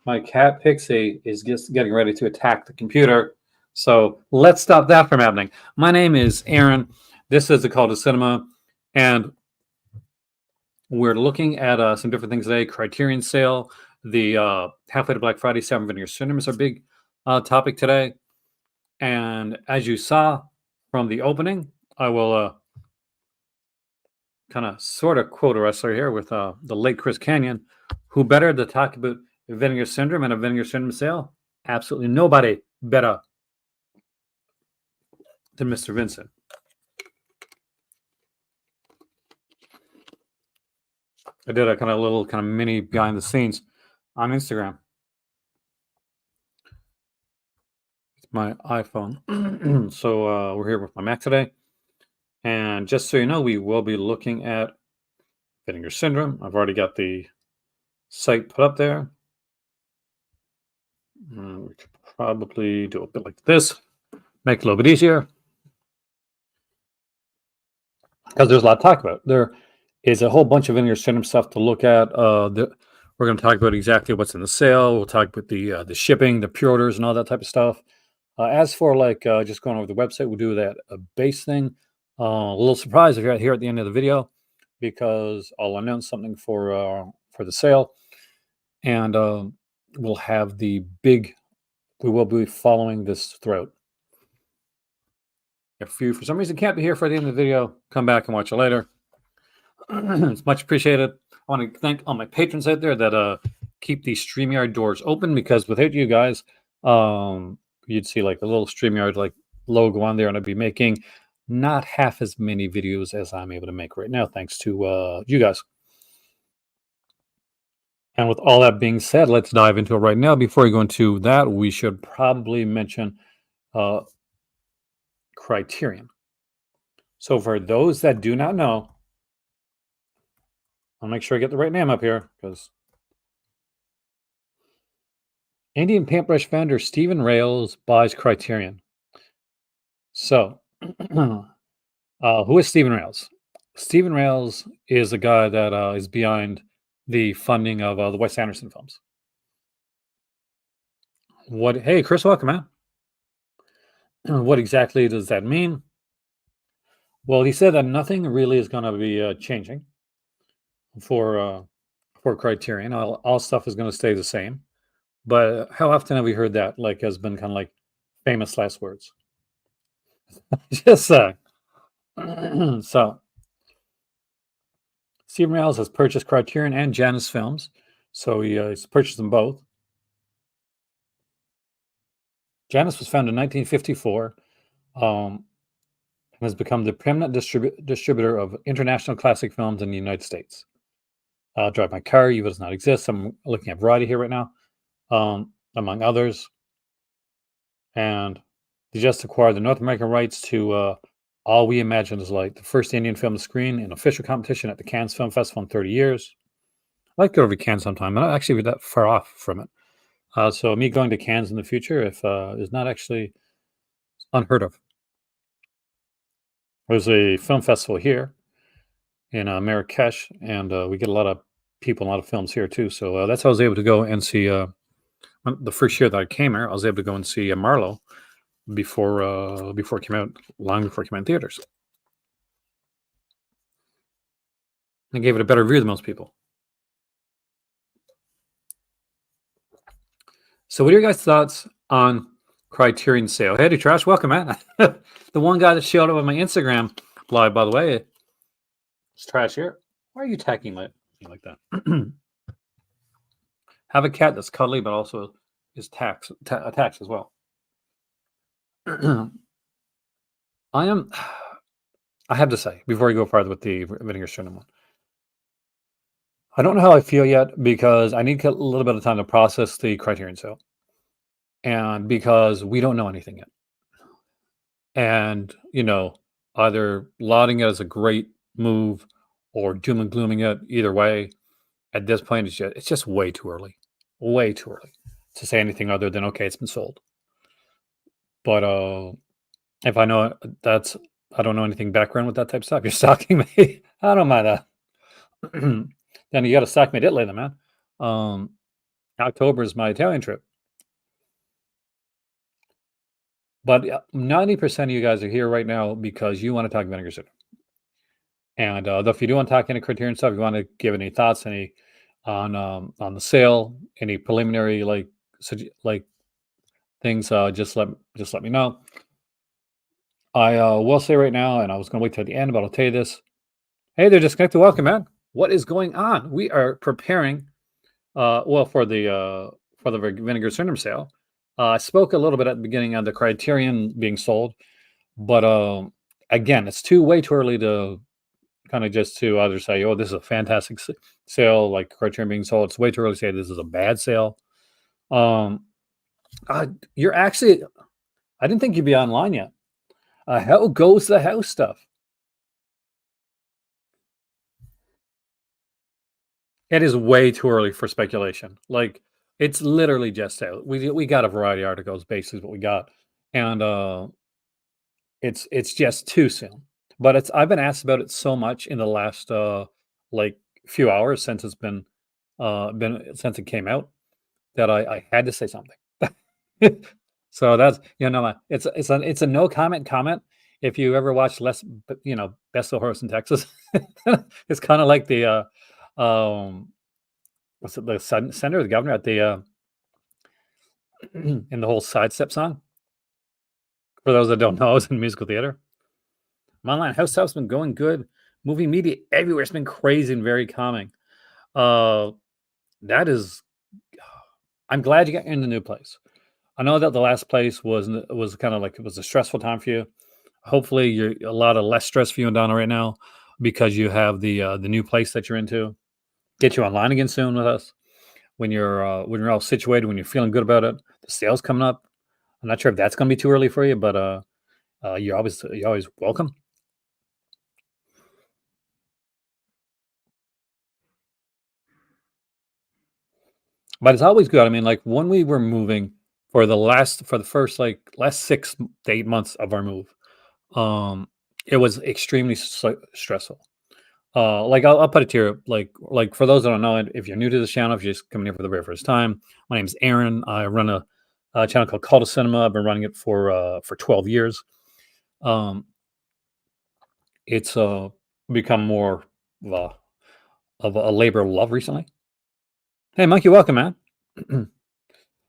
My cat Pixie is just getting ready to attack the computer. So let's stop that from happening. My name is Aaron. This is the Call to Cinema. And we're looking at some different things today. Criterion sale, the halfway to Black Friday, 7 Vinegar Syndrome is our big topic today. And as you saw from the opening, I will kind of sort of quote a wrestler here with the late Chris Canyon. Who better to talk about Vinegar Syndrome and a Vinegar Syndrome sale? Absolutely nobody better than Mr. Vincent. I did a kind of mini behind the scenes on Instagram. It's my iPhone. So we're here with my Mac today. And just so you know, we will be looking at Vinegar Syndrome. I've already got the site put up there. We could probably do a bit like this, make it a little bit easier. Because there's a lot to talk about. There is a whole bunch of Vinegar Syndrome stuff to look at. We're going to talk about exactly what's in the sale. We'll talk about the shipping, the pre-orders, and all that type of stuff. As for just going over the website, we'll do that base thing. A little surprise if you're here at the end of the video, because I'll announce something for the sale, and we'll have the big. We will be following this throughout. If you, for some reason, can't be here for the end of the video, come back and watch it later. It's much appreciated. I want to thank all my patrons out there that keep the StreamYard doors open, because without you guys, you'd see like a little StreamYard like logo on there, and I'd be making not half as many videos as I'm able to make right now, thanks to you guys. And with all that being said, let's dive into it right now. Before we go into that, we should probably mention Criterion. So for those that do not know, I'll make sure I get the right name up here, because Indian paintbrush vendor Stephen Rails buys Criterion. So, who is Stephen Rails? Stephen Rails is a guy that is behind the funding of the Wes Anderson films. Hey, Chris, welcome, man. What exactly does that mean? Well, he said that nothing really is going to be changing for Criterion. All stuff is going to stay the same. But how often have we heard that? Like, has been kind of like famous last words. Just saying. So, Stephen Rails has purchased Criterion and Janus Films, so he's purchased them both. Janus was founded in 1954 and has become the preeminent distributor of international classic films in the United States. Drive My Car, You Does Not Exist. I'm looking at Variety here right now, among others. And they just acquired the North American rights to All We Imagine Is Light, the first Indian film to screen in official competition at the Cannes Film Festival in 30 years. I'd like to go over to Cannes sometime. I'm not actually that far off from it. So me going to Cannes in the future is not actually unheard of. There's a film festival here in Marrakesh, and we get a lot of people, a lot of films here too. So that's how I was able to go and see the first year that I came here. I was able to go and see Marlowe before it came out, long before it came out in theaters. I gave it a better review than most people. So what are your guys' thoughts on Criterion sale? Hey, Trash, welcome, man. The one guy that showed up on my Instagram live, by the way, it's Trash here. Why are you attacking like that? Have a cat that's cuddly, but also is attacks as well. I have to say, before I go farther with the Vinegar Syndrome one, I don't know how I feel yet, because I need a little bit of time to process the Criterion sale. And because we don't know anything yet. And, either lauding it as a great move or doom and glooming it, either way, at this point, it's just way too early. Way too early to say anything other than, okay, it's been sold. But if I know I don't know anything background with that type of stuff, you're stalking me. I don't mind that. Then you got to stalk me, man. October is my Italian trip. But 90% of you guys are here right now because you want to talk Vinegar Syndrome. And if you do want to talk any Criterion stuff, you want to give any thoughts, any on the sale, any preliminary like things, just let me know. I will say right now, and I was going to wait till the end, but I'll tell you this. Hey, they're disconnected. Welcome, man. What is going on? We are preparing, well, for the Vinegar Syndrome sale. I spoke a little bit at the beginning on the Criterion being sold, but again, it's way too early to kind of just to either say, "Oh, this is a fantastic sale," like Criterion being sold. It's way too early to say this is a bad sale. Um, you're actually, I didn't think you'd be online yet. How goes the house stuff? It is way too early for speculation. Like it's literally just out. We got a variety of articles, basically what we got, and it's just too soon. But it's I've been asked about it so much in the last like few hours since it's been since it came out that I had to say something. So that's it's a no comment. If you ever watch Best of Horse in Texas, it's kind of like the what's it, the senator, the governor at the in the whole sidestep song. For those that don't know, it's in musical theater. My online house stuff's been going good. Movie media everywhere. It's been crazy and very calming. Uh, that is, I'm glad you got in the new place. I know that the last place was kind of like it was a stressful time for you. Hopefully, you're a lot of less stress for you and Donna right now because you have the new place that you're into. Get you online again soon with us when you're all situated, when you're feeling good about it. The sales coming up. I'm not sure if that's going to be too early for you, but you're always welcome. But it's always good. I mean, like when we were moving for the first like last 6 to 8 months of our move, um, it was extremely stressful. Like I'll put it to you, like for those that don't know, if you're new to this channel, if you're just coming here for the very first time, my name is Aaron. I run a channel called Call to Cinema. I've been running it for 12 years. Um, it's become more of a, of a labor of love recently. Hey, Monkey, welcome, man.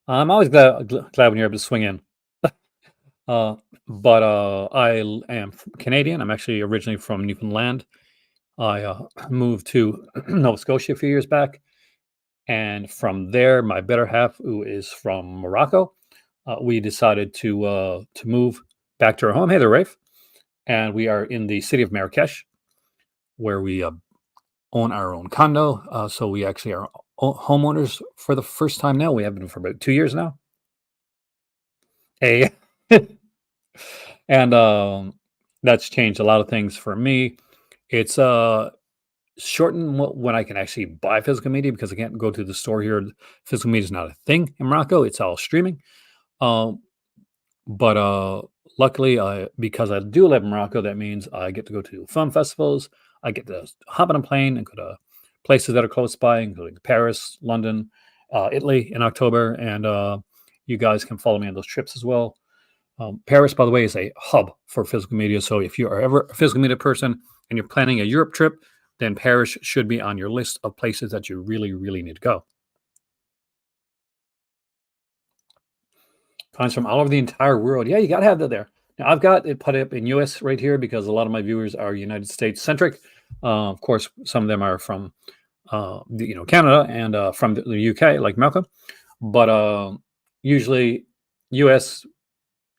I'm always glad when you're able to swing in. Uh, but am Canadian. I'm actually originally from Newfoundland. I moved to Nova Scotia a few years back, and from there, my better half, who is from Morocco, we decided to move back to our home. Hey there, Rafe, and we are in the city of Marrakesh, where we own our own condo. So we actually are homeowners for the first time now. We have been for about 2 years now. Hey, and that's changed a lot of things for me. It's shortened when I can actually buy physical media because I can't go to the store here. Physical media is not a thing in Morocco. It's all streaming. Um, but luckily, because I do live in Morocco, that means I get to go to film festivals. I get to hop on a plane and go to places that are close by, including Paris, London, Italy in October, and you guys can follow me on those trips as well. Paris, by the way, is a hub for physical media. So if you are ever a physical media person and you're planning a Europe trip, then Paris should be on your list of places that you really, really need to go. Clients from all over the entire world. Yeah, you got to have that there. Now, I've got it put up in US right here because a lot of my viewers are United States centric. Of course, some of them are from Canada and from the UK, like Malcolm. But usually, US,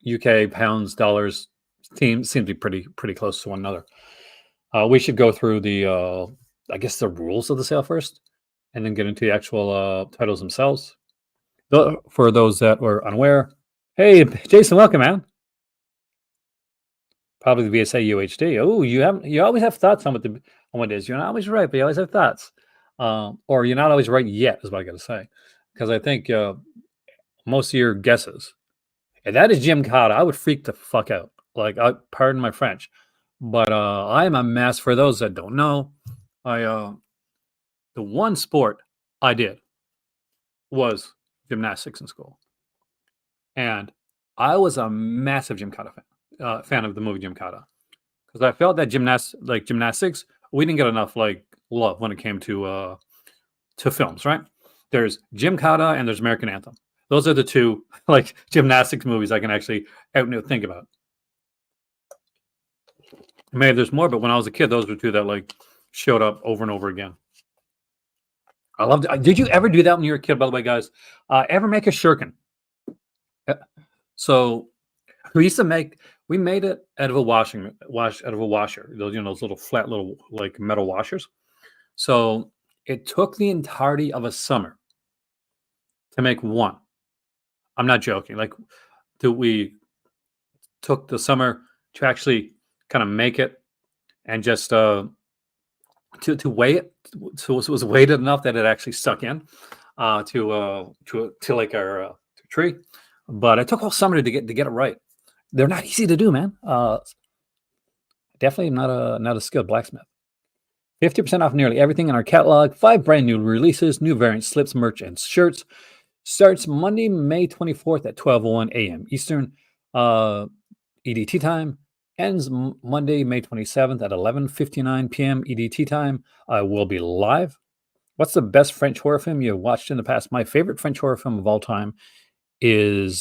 UK, pounds, dollars seem to be pretty close to one another. We should go through I guess, the rules of the sale first, and then get into the actual titles themselves. For those that were unaware, hey, Jason, welcome, man. Probably the VSA UHD. Oh, you always have thoughts on what it is. You're not always right, but you always have thoughts. Or you're not always right yet, is what I got to say. Because I think most of your guesses, and that is Jim Cotta, I would freak the fuck out. Like, pardon my French, but I'm a mess. For those that don't know, I the one sport I did was gymnastics in school, and I was a massive Gymkata fan of the movie Gymkata, because I felt that gymnastics, we didn't get enough like love when it came to films, right? There's Gymkata and there's American Anthem. Those are the two like gymnastics movies I can actually think about. Maybe there's more, but when I was a kid, those were two that like showed up over and over again. I loved it. Did you ever do that when you were a kid, by the way, guys? Ever make a shuriken? So we made it out of a washer. Those, those little flat little like metal washers. So it took the entirety of a summer to make one. I'm not joking. Like, we took the summer to actually kind of make it, and just to weigh it. So it was weighted enough that it actually stuck in to like our tree. But it took all summer to get it right. They're not easy to do, man. Definitely not a skilled blacksmith. 50% off nearly everything in our catalog. 5 brand new releases, new variant slips, merch, and shirts. Starts Monday, May 24th at 12:01 a.m. Eastern EDT time. Ends Monday, May 27th at 11:59 p.m. EDT time. I will be live. What's the best French horror film you've watched in the past? My favorite French horror film of all time is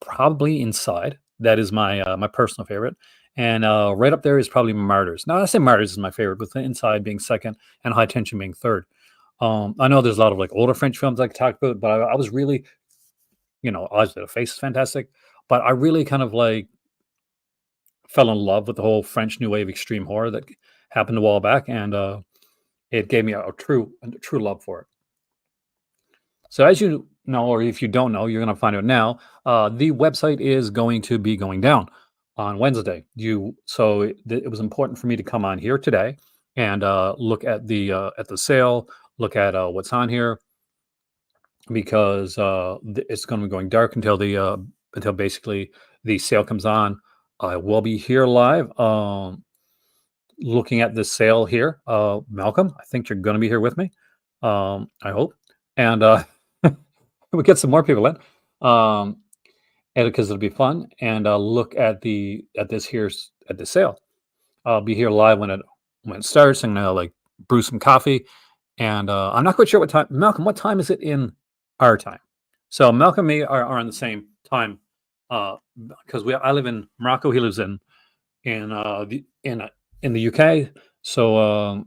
probably Inside. That is my personal favorite. And right up there is probably Martyrs. Now, I say Martyrs is my favorite, with Inside being second and High Tension being third. I know there's a lot of like older French films I could talk about, but I was really, obviously the face is fantastic, but I really kind of like fell in love with the whole French New Wave extreme horror that happened a while back, and it gave me a true love for it. So as you know, or if you don't know, you're going to find out now. The website is going to be going down on Wednesday. It was important for me to come on here today and look at the sale, look at what's on here, because it's going to be going dark until basically the sale comes on. I will be here live, looking at this sale here. Malcolm, I think you're going to be here with me. I hope, and we get some more people in, and because it'll be fun. And look at this sale. I'll be here live when it starts, and I'll like brew some coffee. And I'm not quite sure what time. Malcolm, what time is it in our time? So Malcolm and me are on the same time, because I live in Morocco. He lives in the UK. So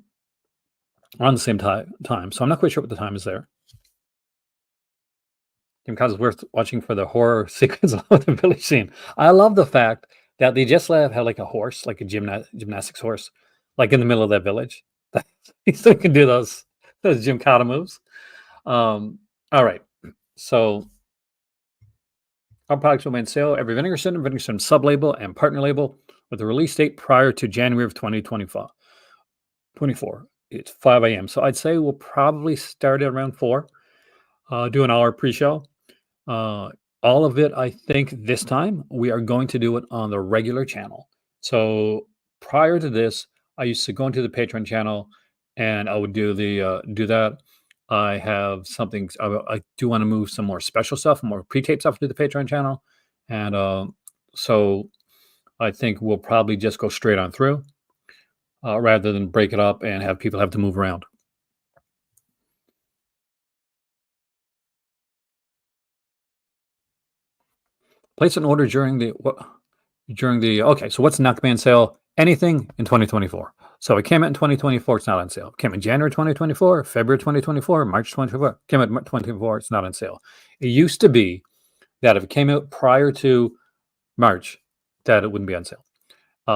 we're on the same time. So I'm not quite sure what the time is there. Because it's worth watching for the horror sequence of the village scene. I love the fact that they just had like a horse, like a gymnastics horse, like in the middle of that village. He still can do those Gymkata moves. All right. So our products will be on sale every Vinegar Syndrome sub-label and partner label, with a release date prior to January of 2024. It's 5 a.m. So I'd say we'll probably start at around 4, do an hour pre-show. All of it, I think this time we are going to do it on the regular channel. So prior to this, I used to go into the Patreon channel and I would do that. I have something. I do want to move some more special stuff, more pre-tape stuff to the Patreon channel, and so I think we'll probably just go straight on through, rather than break it up and have people have to move around. Place an order during the okay. So what's Knockman sale? Anything in 2024. So it came out in 2024. It's not on sale. It came in January 2024, February 2024, March 2024. Came out in 2024. It's not on sale. It used to be that if it came out prior to March, that it wouldn't be on sale.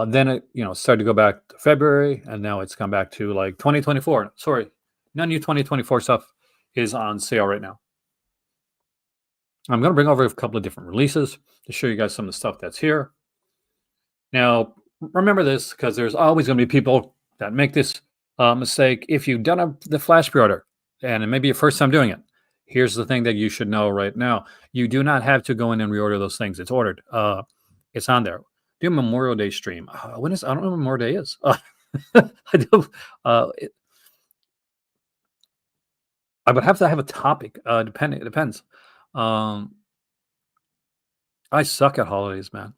Then it started to go back to February, and now it's come back to like 2024. Sorry, none of you 2024 stuff is on sale right now. I'm going to bring over a couple of different releases to show you guys some of the stuff that's here. Now, remember this, because there's always going to be people that make this mistake. If you've done the flash pre-order, and it may be your first time doing it, here's the thing that you should know right now. You do not have to go in and reorder those things. It's ordered. It's on there. Do a Memorial Day stream. When is? I don't know when Memorial Day is. I do. I would have to have a topic, depending it depends. Um, I suck at holidays, man.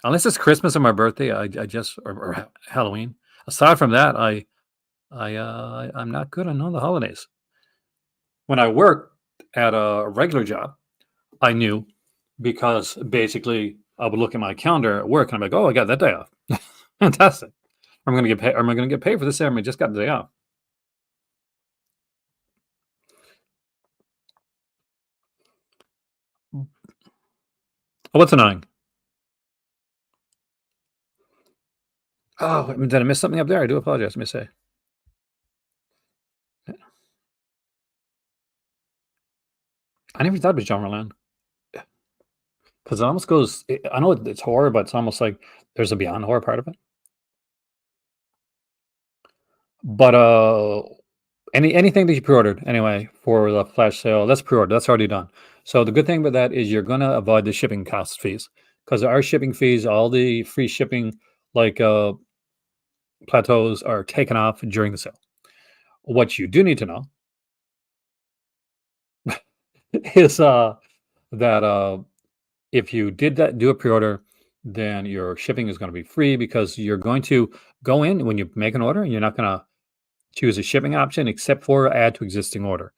Unless it's Christmas or my birthday, I just or Halloween. Aside from that, I'm not good on the holidays. When I worked at a regular job, I knew because basically I would look at my calendar at work and I'm like, "Oh, I got that day off. Fantastic. I'm gonna get paid. Am I gonna get paid for this day? I just got the day off." Oh, what's annoying? Oh, did I miss something up there? I do apologize. Let me say. I never thought it was Genreland because it almost goes. I know it's horror, but it's almost like there's a beyond horror part of it. But anything that you pre-ordered anyway for the flash sale, that's pre-ordered. That's already done. So the good thing about that is you're gonna avoid the shipping cost fees because there are shipping fees. All the free shipping, like plateaus, are taken off during the sale. What you do need to know is that if you did that, do a pre-order, then your shipping is going to be free because you're going to go in when you make an order and you're not going to choose a shipping option except for add to existing order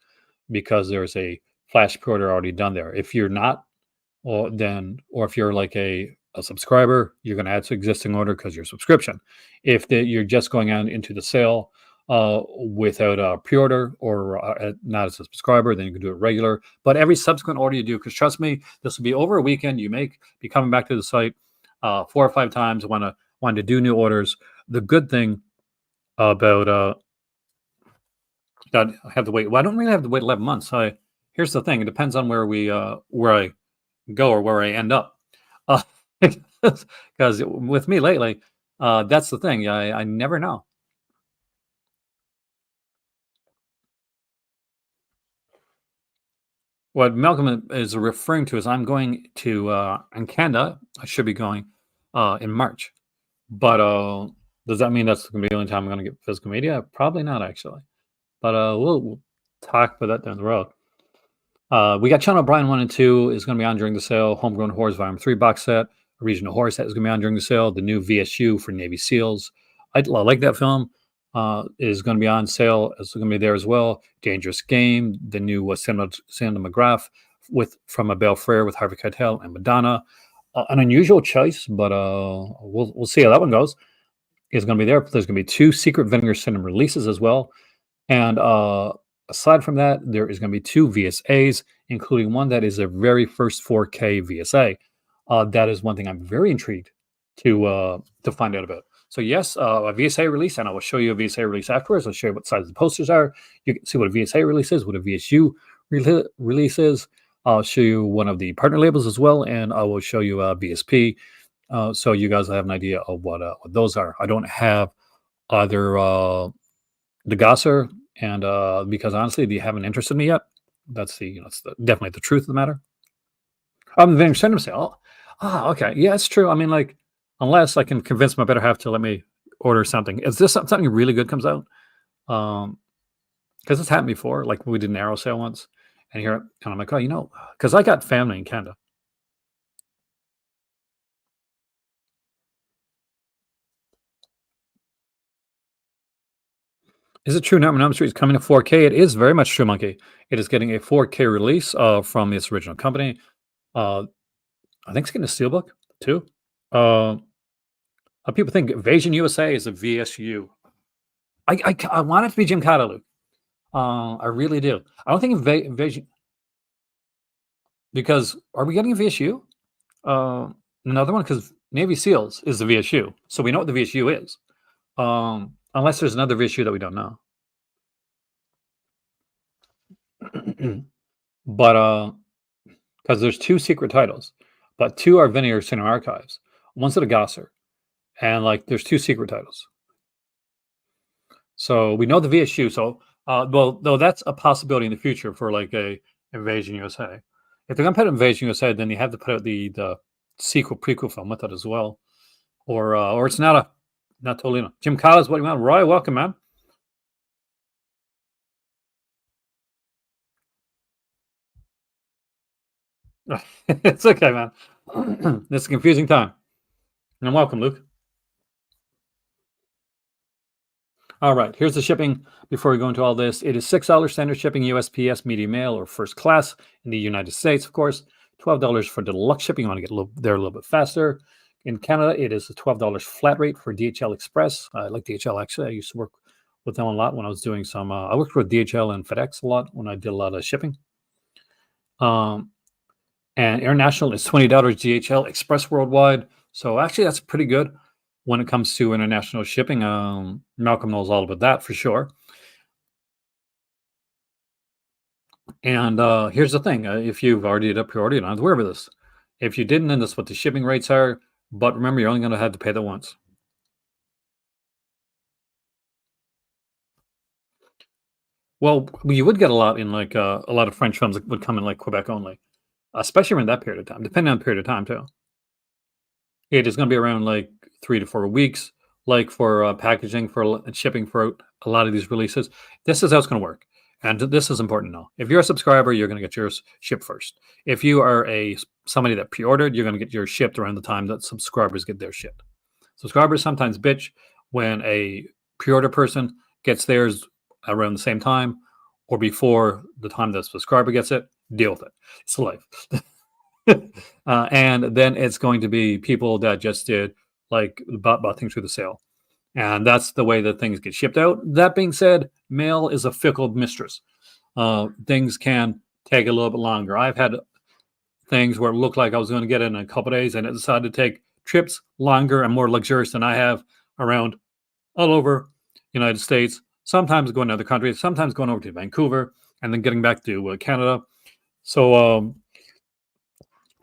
because there's a flash pre-order already done there. If you're not, or if you're like a subscriber, you're going to add to existing order because your subscription. If you're just going on into the sale without a pre-order or not as a subscriber, then you can do it regular. But every subsequent order you do, because trust me, this will be over a weekend. You may be coming back to the site 4 or 5 times. Want to do new orders. The good thing about that I have to wait. Well, I don't really have to wait 11 months. Here's the thing. It depends on where I go or where I end up. Uh, because with me lately, that's the thing. I never know. What Malcolm is referring to is I'm going to in Canada. I should be going in March, but does that mean that's going to be the only time I'm going to get physical media? Probably not, actually. But we'll talk about that down the road. We got Channel O'Brien 1 and 2 is going to be on during the sale. Homegrown Horrors Volume 3 box set. A Regional Horror set is going to be on during the sale. The new VSU for Navy SEALs. I like that film. Is going to be on sale. It's going to be there as well. Dangerous Game. The new cinematograph from Abel Frere with Harvey Keitel and Madonna. An unusual choice, but we'll see how that one goes. Is going to be there. There's going to be 2 Secret Vinegar cinema releases as well. And aside from that, there is going to be 2 VSAs, including one that is a very first 4K VSA. That is one thing I'm very intrigued to find out about. So yes, a VSA release, and I will show you a VSA release afterwards. I'll show you what size the posters are. You can see what a VSA release is, what a VSU release is. I'll show you one of the partner labels as well, and I will show you a VSP. So you guys have an idea of what those are. I don't have either the Gosser, and because honestly, they haven't interested me yet. That's definitely the truth of the matter. Then send them say, "Oh, okay, yeah, it's true." I mean, like, unless I can convince my better half to let me order something. Is this something really good comes out? Because it's happened before. Like we did an arrow sale once, and here, and I'm like, oh, because I got family in Canada. Is it true Nightmare on Elm Street is coming to 4K? It is very much true, Monkey. It is getting a 4K release from its original company. Uh, I think it's getting a steelbook too. Uh, People think Invasion USA is a VSU. I want it to be Jim Cotta, Luke. I really do. I don't think Invasion, because are we getting a VSU? Another one, because Navy SEALs is the VSU, so we know what the VSU is. Unless there's another VSU that we don't know. But because there's 2 secret titles, but 2 are Vinegar Cinema Archives. One's at a Gosser, and like there's 2 secret titles. So we know the VSU. So well, though that's a possibility in the future for like a Invasion USA. If they're gonna put Invasion USA, then you have to put out the sequel prequel film with it as well, or it's not totally. No. Jim Collins, what do you want? Roy, welcome, man. It's okay, man. It's a confusing time. And welcome, Luke. All right, here's the shipping before we go into all this. It is $6 standard shipping, USPS, medium mail, or first class in the United States, of course. $12 for deluxe shipping. You want to get there a little bit faster. In Canada, it is a $12 flat rate for DHL Express. I like DHL actually. I used to work with them a lot when I was doing some. I worked with DHL and FedEx a lot when I did a lot of shipping. Um, and international is $20 DHL Express worldwide. So actually, that's pretty good when it comes to international shipping. Malcolm knows all about that for sure. And here's the thing: if you've already did a pre-order, you don't have to worry about this. If you didn't, then that's what the shipping rates are. But remember, you're only going to have to pay that once. Well, you would get a lot in like a lot of French films that would come in like Quebec only, especially around that period of time, depending on the period of time too. It is going to be around like 3 to 4 weeks, like for packaging for shipping for a lot of these releases. This is how it's going to work, and this is important to know. If you're a subscriber, you're going to get yours shipped first. If you are a somebody that pre-ordered, you're going to get yours shipped around the time that subscribers get their shipped. Subscribers sometimes bitch when a pre-order person gets theirs around the same time or before the time the subscriber gets it. Deal with it. It's life. And then it's going to be people that just did like bought things through the sale. And that's the way that things get shipped out. That being said, mail is a fickle mistress. Things can take a little bit longer. I've had things where it looked like I was going to get it in a couple days, and it decided to take trips longer and more luxurious than I have around all over United States. Sometimes going to other countries, sometimes going over to Vancouver, and then getting back to Canada. So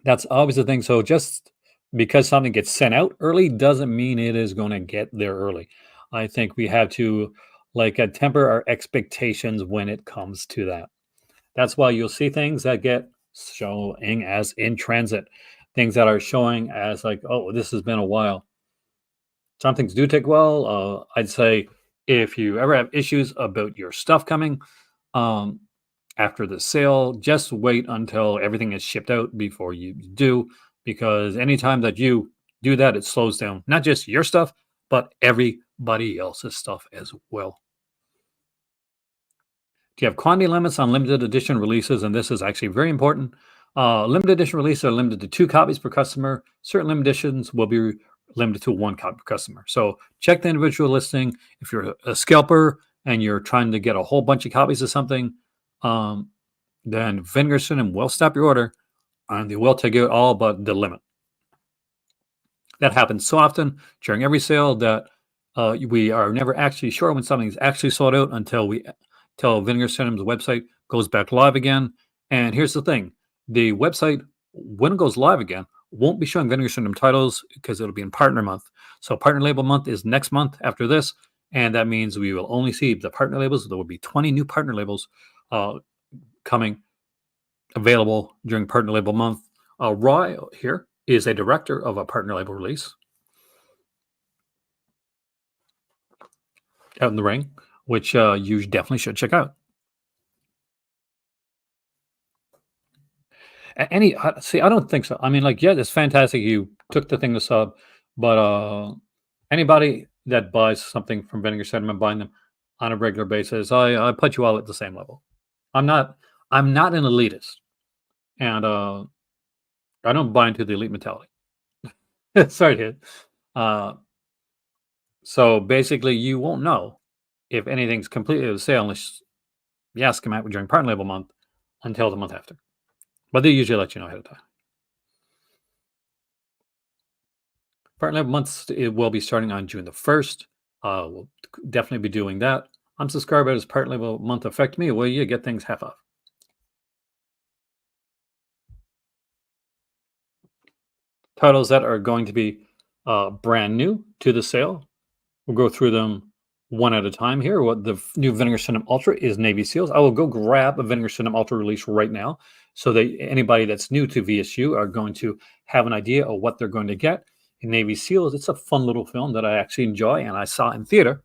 that's always the thing. So just because something gets sent out early doesn't mean it is going to get there early. I think we have to like temper our expectations when it comes to that. That's why you'll see things that get showing as in transit, things that are showing as like, oh, this has been a while. Some things do take a while. I'd say if you ever have issues about your stuff coming, um, after the sale, just wait until everything is shipped out before you do, because anytime that you do that, it slows down not just your stuff, but everybody else's stuff as well. Do you have quantity limits on limited edition releases? And this is actually very important. Limited edition releases are limited to 2 copies per customer. Certain limited editions will be limited to 1 copy per customer. So check the individual listing. If you're a scalper and you're trying to get a whole bunch of copies of something, um, then Vinegar Syndrome will stop your order and they will take out all but the limit. That happens so often during every sale that we are never actually sure when something's actually sold out until Vinegar Syndrome's website goes back live again. And here's the thing: the website, when it goes live again, won't be showing Vinegar Syndrome titles because it'll be in partner month. So partner label month is next month after this, and that means we will only see the partner labels. There will be 20 new partner labels coming available during partner label month. Roy here is a director of a partner label release out in the ring, which you definitely should check out. Any see, I don't think so. I mean, like, yeah, it's fantastic. You took the thing to sub, but anybody that buys something from Vinegar Sediment, buying them on a regular basis, I put you all at the same level. I'm not I'm not an elitist, and I don't buy into the elite mentality. Sorry, dude. Uh, so basically, you won't know if anything's completely on sale unless you ask them out during partner label month until the month after. But they usually let you know ahead of time. Partner label months it will be starting on June the 1st. We'll definitely be doing that. I'm subscribed as partner label month affect me. Well, you get things half off. Titles that are going to be brand new to the sale. We'll go through them one at a time here. What the new Vinegar Syndrome Ultra is Navy SEALs. I will go grab a Vinegar Syndrome Ultra release right now so that anybody that's new to VSU are going to have an idea of what they're going to get. In Navy SEALs, it's a fun little film that I actually enjoy and I saw in theater.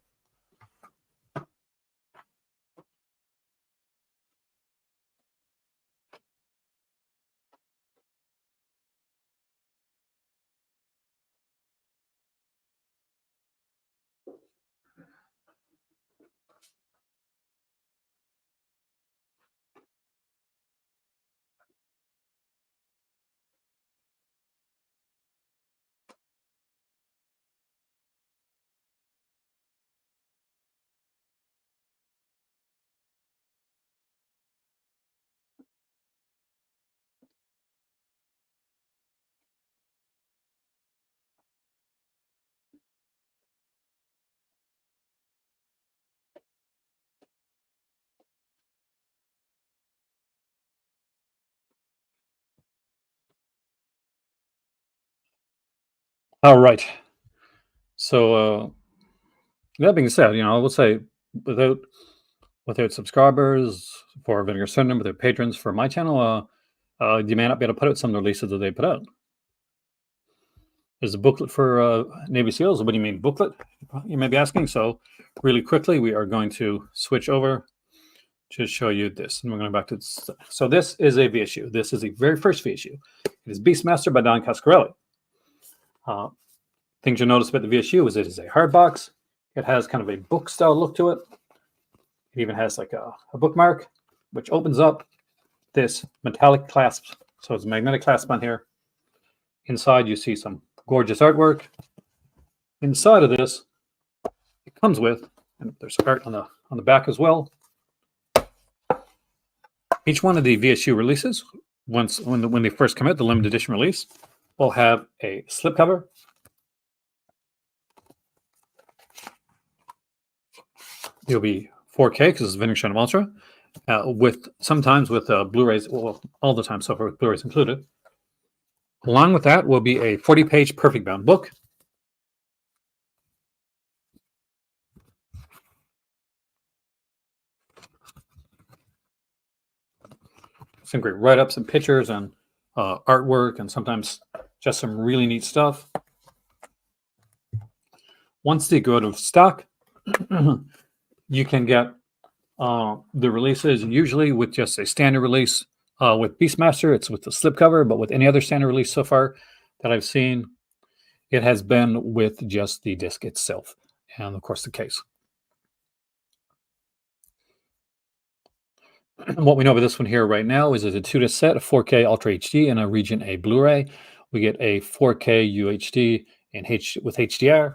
All right. So that being said, I would say without without subscribers for Vinegar Syndrome, without patrons for my channel, you may not be able to put out some of the releases that they put out. There's a booklet for Navy SEALs. What do you mean booklet? You may be asking. So really quickly, we are going to switch over to show you this. And we're going back to this. So this is a VSU. This is the very first VSU. It is Beastmaster by Don Coscarelli. Things you'll notice about the VSU is it is a hard box. It has kind of a book style look to it. It even has like a bookmark, which opens up this metallic clasp. So it's a magnetic clasp on here. Inside, you see some gorgeous artwork. Inside of this, it comes with, and there's art on the back as well. Each one of the VSU releases, when they first come out, the limited edition release, will have a slipcover. It'll be 4K because it's Vinegar Syndrome Ultra, sometimes with Blu-rays, well, all the time so far with Blu-rays included. Along with that will be a 40-page perfect bound book. Some great write-ups and pictures and artwork, and sometimes just some really neat stuff. Once they go out of stock, you can get the releases usually with just a standard release. With Beastmaster, it's with the slipcover, but with any other standard release so far that I've seen, it has been with just the disc itself and, of course, the case. What we know about this one here right now is it's a 2-disc set, a 4K Ultra HD and a Region A Blu-ray. We get a 4K UHD with HDR.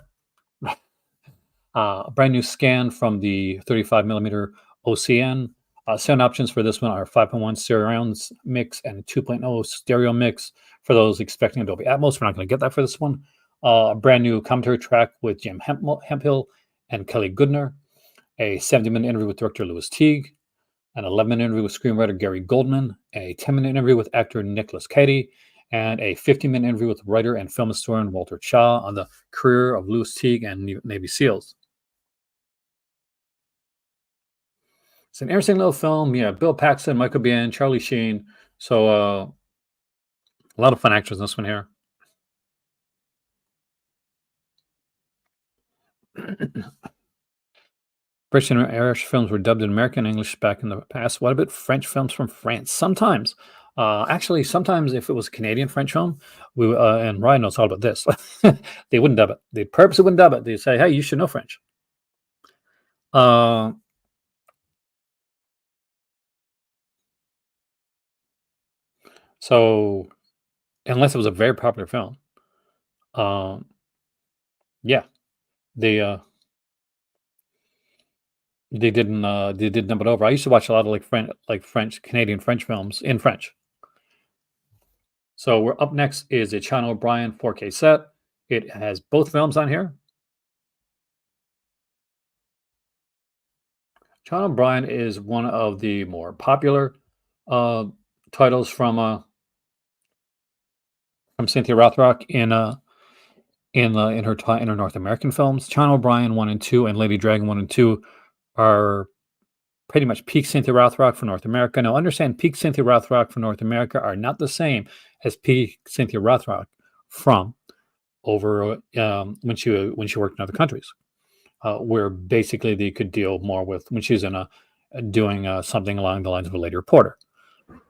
A brand new scan from the 35mm OCN. Sound options for this one are 5.1 surround mix and 2.0 stereo mix. For those expecting Dolby Atmos, we're not going to get that for this one. A brand new commentary track with Jim Hemphill and Kelly Goodner. A 70-minute interview with director Louis Teague. An 11-minute interview with screenwriter Gary Goldman. A 10-minute interview with actor Nicholas Cady. And a 15-minute interview with writer and film historian Walter Chaw on the career of Louis Teague and Navy SEALs. It's an interesting little film. Yeah, Bill Paxton, Michael Biehn, Charlie Sheen. So a lot of fun actors in this one here. British and Irish films were dubbed in American English back in the past. What about French films from France? Sometimes. Actually, sometimes if it was a Canadian French film, and Ryan knows all about this, they wouldn't dub it. They purposely wouldn't dub it. They'd say, hey, you should know French. So, unless it was a very popular film, yeah, they didn't dub it over. I used to watch a lot of Canadian French films in French. So we're up next is a Sean O'Brien 4K set. It has both films on here. Sean O'Brien is one of the more popular titles from Cynthia Rothrock in her North American films. Sean O'Brien 1 and 2 and Lady Dragon 1 and 2 are pretty much peak Cynthia Rothrock for North America. Now, understand, peak Cynthia Rothrock for North America are not the same as peak Cynthia Rothrock from over when she worked in other countries, where basically they could deal more with when she's doing something along the lines of a lady reporter,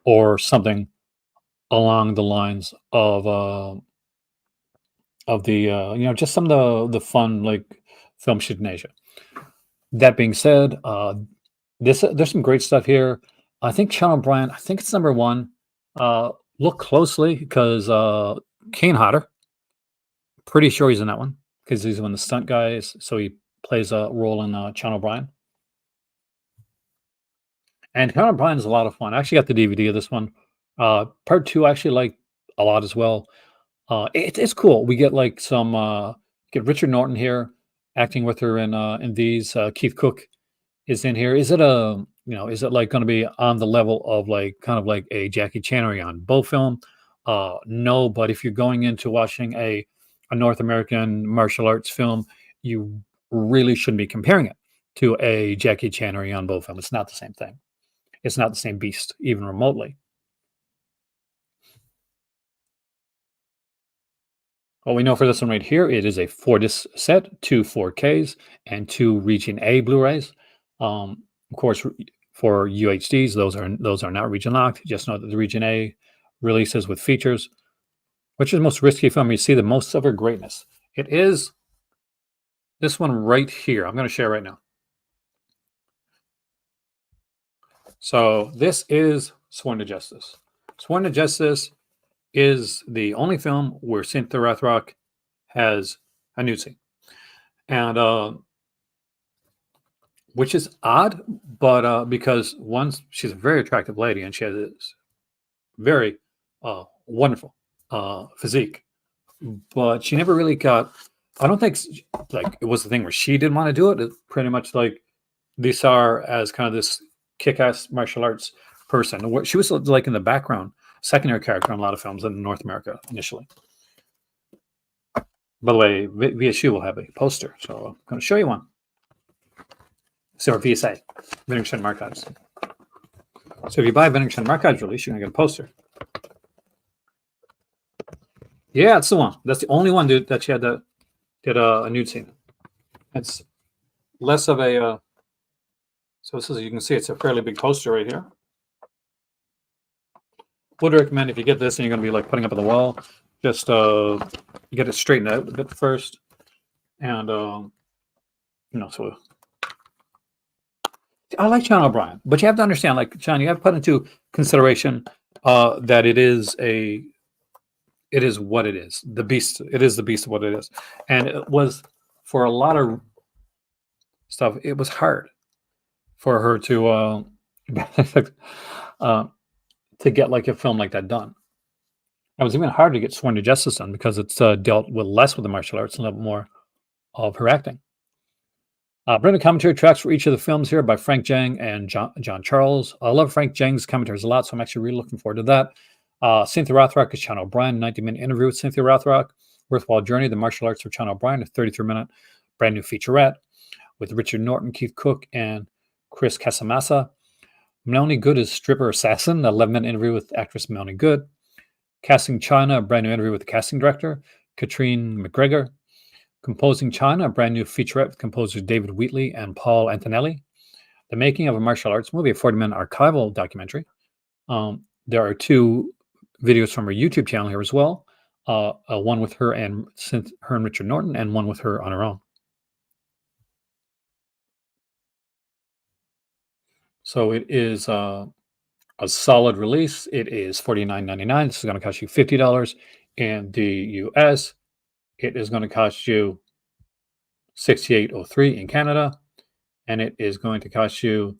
or something along the lines of the just some of the fun like film shoot in Asia. That being said, there's some great stuff here. I think Sean O'Brien, I think it's number 1. Look closely because Kane Hodder, pretty sure he's in that one because he's one of the stunt guys. So he plays a role in Sean O'Brien. And Sean O'Brien is a lot of fun. I actually got the DVD of this one. Part 2 I actually like a lot as well. It's cool. We get like get Richard Norton here acting with her in these. Keith Cook is in here. Is it like going to be on the level of like kind of like a Jackie Chan or Jan Bo film? No, but if you're going into watching a a North American martial arts film, you really shouldn't be comparing it to a Jackie Chan or Yun Bo film. It's not the same thing. It's not the same beast, even remotely. What we know for this one right here, it is a 4-disc set, 2 4Ks, and 2 Region A Blu-rays. Of course, for UHDs, those are not region locked. Just know that the Region A releases with features. Which is the most risky film you see the most of her greatness? It is this one right here. I'm going to share right now. So this is Sworn to Justice. Sworn to Justice is the only film where Cynthia Rothrock has a nude scene, and which is odd, but because once she's a very attractive lady and she has this very wonderful physique, but she never really got. I don't think like it was the thing where she didn't want to do it. It's pretty much like they saw her as kind of this kick-ass martial arts person. She was like in the background, secondary character in a lot of films in North America initially. By the way, VSU will have a poster, so I'm going to show you one. So, VSA, Vinegar Syndrome Archives. So if you buy Vinegar Syndrome Archives release, you're going to get a poster. Yeah, it's the one. That's the only one, dude, that she had did a nude scene. It's less of a. So this is, you can see, it's a fairly big poster right here. Would recommend if you get this and you're going to be like putting up on the wall, just get it straightened out a bit first, and so. I like John O'Brien, but you have to understand, like John, you have to put into consideration that it is what it is. The beast. It is the beast of what it is, and it was for a lot of stuff. It was hard for her to get like a film like that done. It was even hard to get Sworn to Justice done because it's dealt with less with the martial arts and a little more of her acting. Branded commentary tracks for each of the films here by Frank Jang and John Charles. I love Frank Jang's commentaries a lot, so I'm actually really looking forward to that. Cynthia Rothrock is John O'Brien, 90-minute interview with Cynthia Rothrock. Worthwhile Journey, The Martial Arts of John O'Brien, a 33-minute brand new featurette with Richard Norton, Keith Cook, and Chris Casamassa. Melanie Good is Stripper Assassin, an 11-minute interview with actress Melanie Good. Casting China, a brand new interview with the casting director, Katrine McGregor. Composing China, a brand new featurette with composers David Wheatley and Paul Antonelli. The Making of a Martial Arts Movie, a 40-minute archival documentary. There are 2 videos from her YouTube channel here as well. One with her and Richard Norton, and one with her on her own. So it is a solid release. It is $49.99. This is going to cost you $50 in the US. It is going to cost you $68.03 in Canada, and it is going to cost you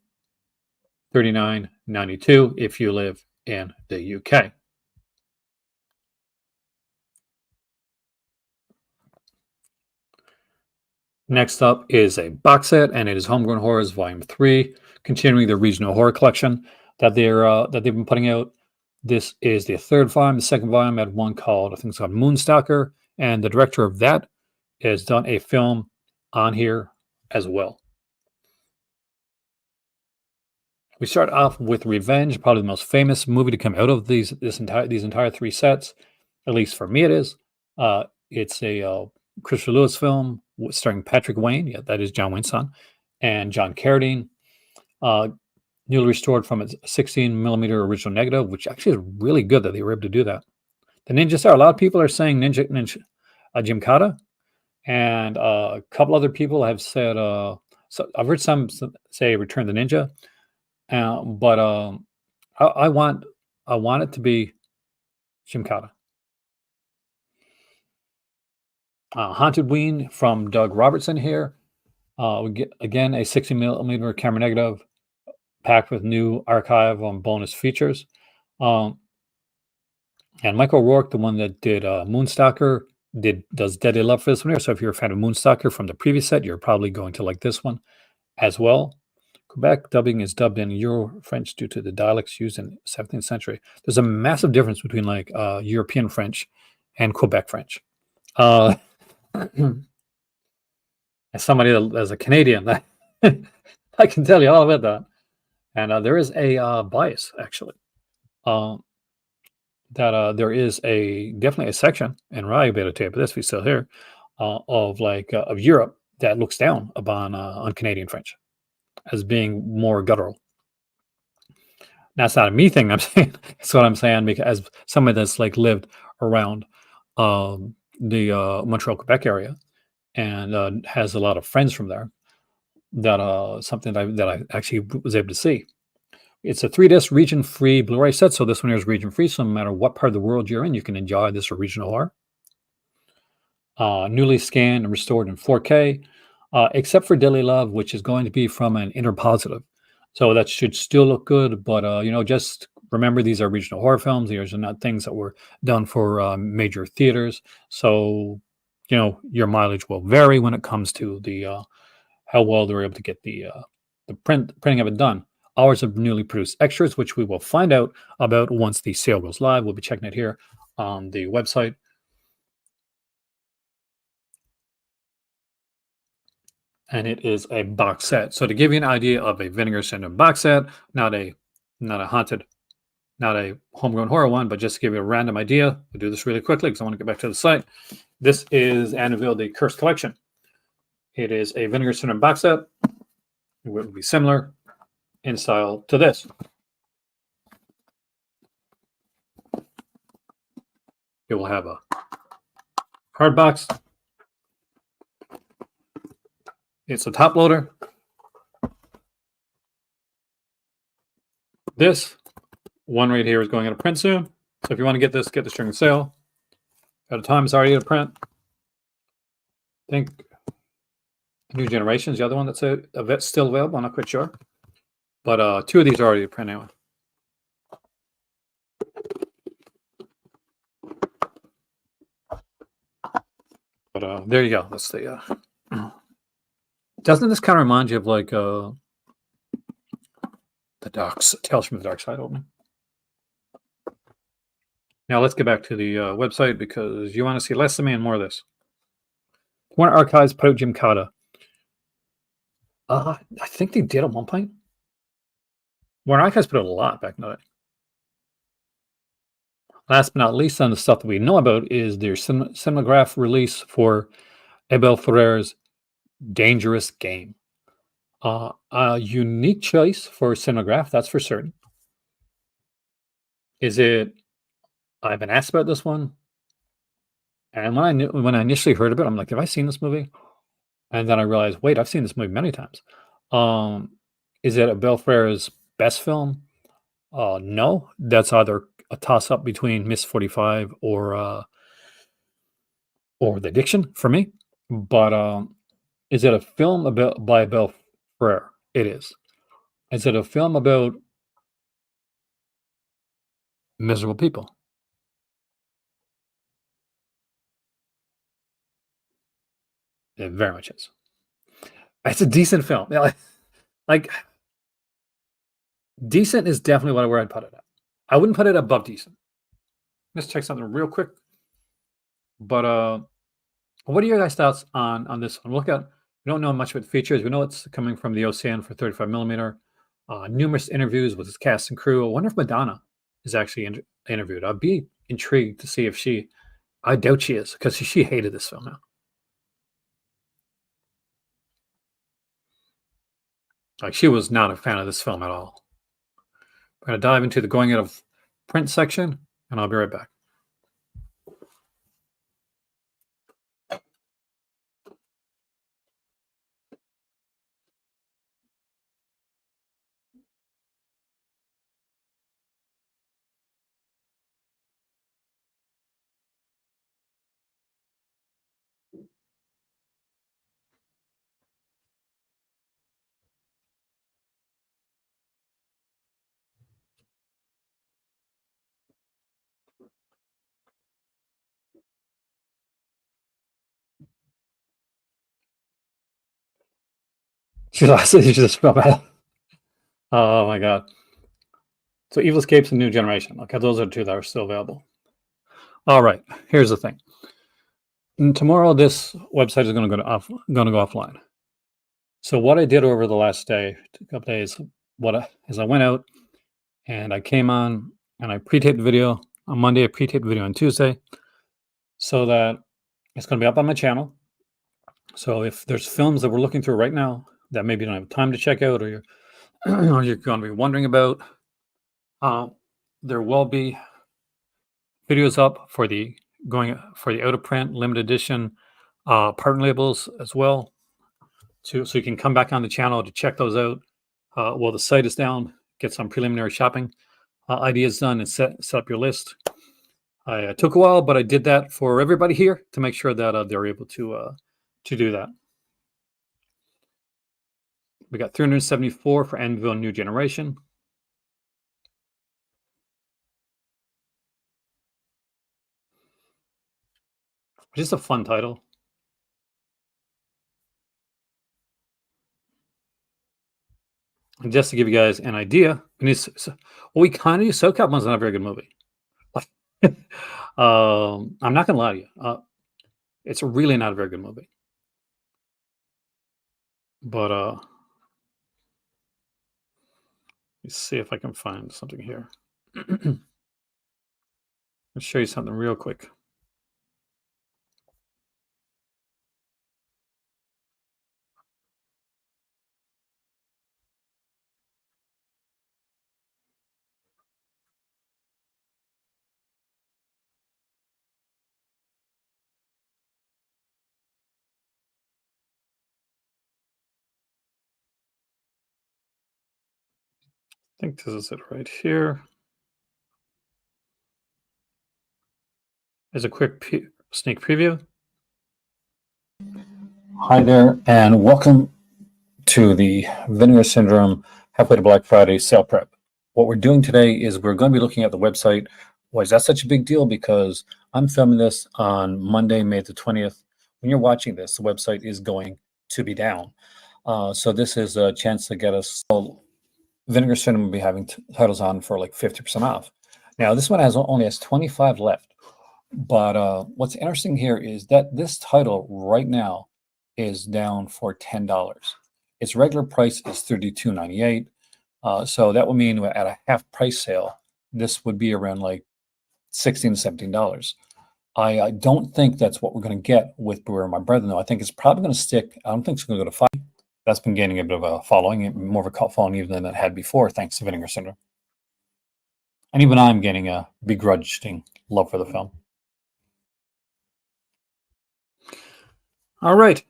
$39.92 if you live in the UK. Next up is a box set, and it is Homegrown Horrors Volume 3, continuing the regional horror collection that they've been putting out. This is the 3rd volume. The 2nd volume had one called, I think it's called Moonstalker, and the director of that has done a film on here as well. We start off with Revenge, probably the most famous movie to come out of these entire 3 sets. At least for me, it is. It's a Christopher Lewis film starring Patrick Wayne. Yeah, that is John Wayne's son, and John Carradine. Newly restored from its 16mm original negative, which actually is really good that they were able to do that. The Ninja Star. A lot of people are saying Ninja Gymkata, and a couple other people have said. So I've heard some say Return the Ninja, but I want it to be Gymkata. Haunted Ween from Doug Robertson here. We get again a 60mm camera negative, packed with new archive on bonus features. And Michael Rourke, the one that did Moonstalker, does Deadly Love for this one here. So if you're a fan of Moonstalker from the previous set, you're probably going to like this one as well. Quebec dubbing is dubbed in Euro French due to the dialects used in the 17th century. There's a massive difference between like European French and Quebec French. Uh, as somebody as a Canadian, I can tell you all about that. And there is a bias actually. Um, that there is a definitely a section, and Rye better tape this if he's still here, of like of Europe that looks down upon on Canadian French as being more guttural. That's not a me thing. I'm saying that's what I'm saying because as somebody that's like lived around the Montreal, Quebec area, and has a lot of friends from there. That something that I actually was able to see. It's a 3-disc region-free Blu-ray set, so this one here is region-free, so no matter what part of the world you're in, you can enjoy this original horror. Newly scanned and restored in 4K, except for Deadly Love, which is going to be from an interpositive. So that should still look good, but just remember these are regional horror films. These are not things that were done for major theaters. So, your mileage will vary when it comes to the how well they're able to get the printing of it done. Ours are newly produced extras, which we will find out about once the sale goes live. We'll be checking it here on the website. And it is a box set. So to give you an idea of a Vinegar Syndrome box set, not a haunted, not a homegrown horror one, but just to give you a random idea. I'll do this really quickly because I want to get back to the site. This is Annabelle the Cursed Collection. It is a Vinegar Syndrome box set. It will be similar in style to this. It will have a hard box. It's a top loader. This one right here is going out of print soon. So if you want to get this during the sale. At a time, it's already out of print. I think New Generations, the other one that's still available. I'm not quite sure. But 2 of these are already out of print anyway. But there you go. That's the. Doesn't this kind of remind you of like the Tales from the Dark Side opening? Now let's get back to the website because you want to see less of me and more of this. Warner Archives put out Jim Cotta. I think they did at one point. Warner Archives put out a lot back in the day. Last but not least, on the stuff that we know about is their cinematograph release for Abel Ferrer's Dangerous Game. A unique choice for cinematograph, that's for certain. Is it? I've been asked about this one, and when I initially heard of it, I'm like, have I seen this movie? And then I realized, wait, I've seen this movie many times. Is it Abel Ferrer's best film? No, that's either a toss-up between Miss 45 or The Addiction for me. But is it a film by Abel Ferrer? It is. Is it a film about miserable people? It very much is. It's a decent film. Yeah, like decent is definitely where I'd put it at. I wouldn't put it above decent. Let's check something real quick. But what are your guys' thoughts on this one? We don't know much about the features. We know it's coming from the OCN for 35 millimeter. Numerous interviews with his cast and crew. I wonder if Madonna is actually interviewed. I'd be intrigued to see if she. I doubt she is because she hated this film now. Like she was not a fan of this film at all. We're going to dive into the going out of print section, and I'll be right back. She just fell bad. Oh my god. So Evil Escapes and New Generation. Okay, those are 2 that are still available. All right, here's the thing. And tomorrow, this website is going to go offline. So what I did over the last day, a couple days, is I went out and I came on and I pre-taped the video on Monday. I pre-taped the video on Tuesday, so that it's going to be up on my channel. So if there's films that we're looking through right now that maybe you don't have time to check out, or you're or you're going to be wondering about, uh, there will be videos up for the out of print limited edition partner labels as well, so you can come back on the channel to check those out while the site is down. Get some preliminary shopping ideas done and set up your list. I took a while, but I did that for everybody here to make sure that they're able to do that. We got 374 for Anvil New Generation. Just a fun title. And just to give you guys an idea, we kind of use SoCal One's not a very good movie. I'm not gonna lie to you. It's really not a very good movie. But let's see if I can find something here. I'll show you something real quick. I think this is it right here. As a quick sneak preview. Hi there, and welcome to the Vinegar Syndrome Halfway to Black Friday sale prep. What we're doing today is we're going to be looking at the website. Why is that such a big deal? Because I'm filming this on Monday, May the 20th. When you're watching this, the website is going to be down. So this is a chance to get us. Vinegar Syndrome will be having titles on for like 50% off. Now, this one only has 25 left. But what's interesting here is that this title right now is down for $10. Its regular price is $32.98. So that would mean at a half price sale, this would be around like $16 to $17. I don't think that's what we're going to get with Beware My Brethren, though. I think it's probably going to stick. I don't think it's going to go to 5. That's been gaining a bit of a following, more of a cult following even than it had before, thanks to Vinegar Syndrome. And even I'm getting a begrudging love for the film. All right,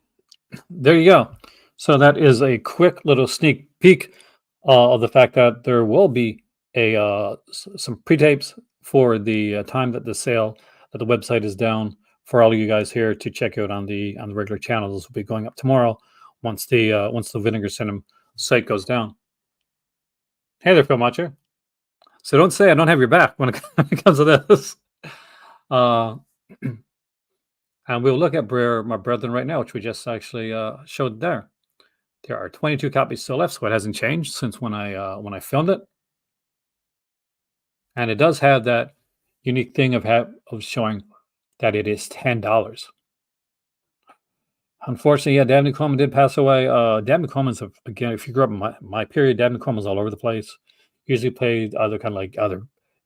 there you go. So that is a quick little sneak peek of the fact that there will be some pre-tapes for the time that the website is down, for all of you guys here to check out on the regular channel. This will be going up tomorrow once the Vinegar Syndrome site goes down. Hey there, Film Watcher. So don't say I don't have your back when it comes to this. And we'll look at My Brethren right now, which we just actually showed there. There are 22 copies still left, so it hasn't changed since when I filmed it. And it does have that unique thing of showing that it is $10. Unfortunately, yeah, Dabney Coleman did pass away. Dabney Coleman's, again, if you grew up in my period, Dabney Coleman's all over the place. Usually played other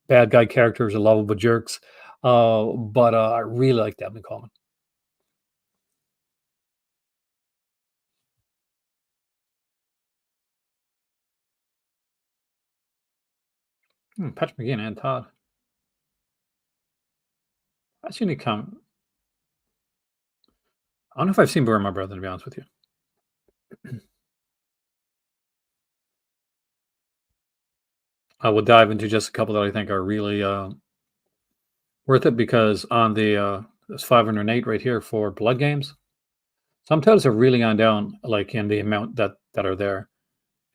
bad guy characters or lovable jerks. But I really like Dabney Coleman. Patrick McGinn and Todd. That's unique comment. I don't know if I've seen Beware My Brethren, to be honest with you. I will dive into just a couple that I think are really worth it, because on there's 508 right here for Blood Games. Some titles have really gone down, like in the amount that are there,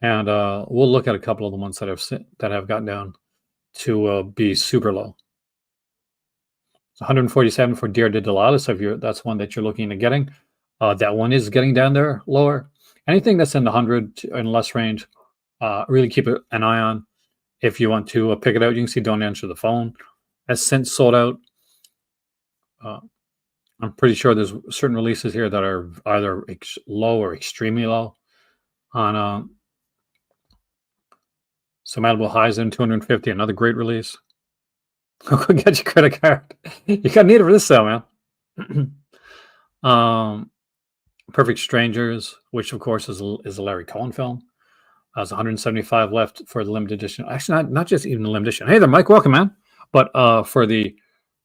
and we'll look at a couple of the ones that have gotten down to be super low. 147 for Dear to Delilah. So if that's one that you're looking at getting, that one is getting down there lower. Anything that's in the 100 and less range, really keep an eye on. If you want to pick it out, you can see Don't Answer the Phone has since sold out. I'm pretty sure there's certain releases here that are either low or extremely low on some edible highs in 250. Another great release. Go get your credit card. You gotta need it for this sale, man. um, Perfect Strangers, which of course is a Larry Cohen film. There's 175 left for the limited edition. Actually, not just even the limited edition. Hey there, Mike. Welcome, man. But for the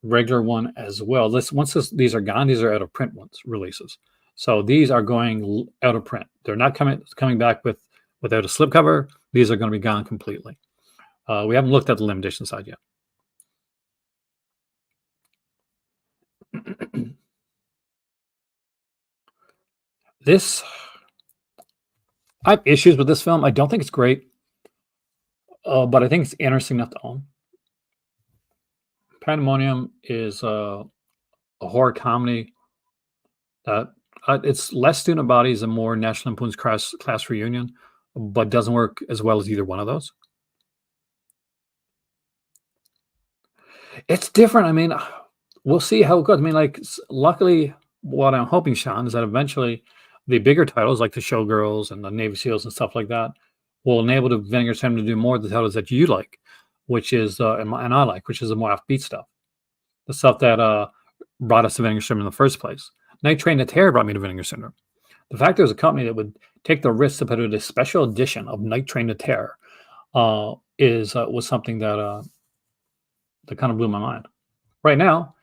regular one as well. These are gone. These are out of print ones releases. So these are going out of print. They're not coming back without a slipcover. These are going to be gone completely. We haven't looked at the limited edition side yet. This I have issues with this film. I don't think it's great, but I think it's interesting enough to own. Pandemonium is a horror comedy that it's less student bodies and more National Lampoon's class reunion, but doesn't work as well as either one of those. It's different. I mean, we'll see how it goes. I mean, like, luckily, what I'm hoping, Sean, is that eventually the bigger titles like the Showgirls and the Navy SEALs and stuff like that will enable the Vinegar Syndrome to do more of the titles that you like, which is and I like, which is the more offbeat stuff, the stuff that brought us to Vinegar Syndrome in the first place. Night Train to Terror brought me to Vinegar Syndrome. The fact there's a company that would take the risk to put out a special edition of Night Train to Terror was something that kind of blew my mind. Right now,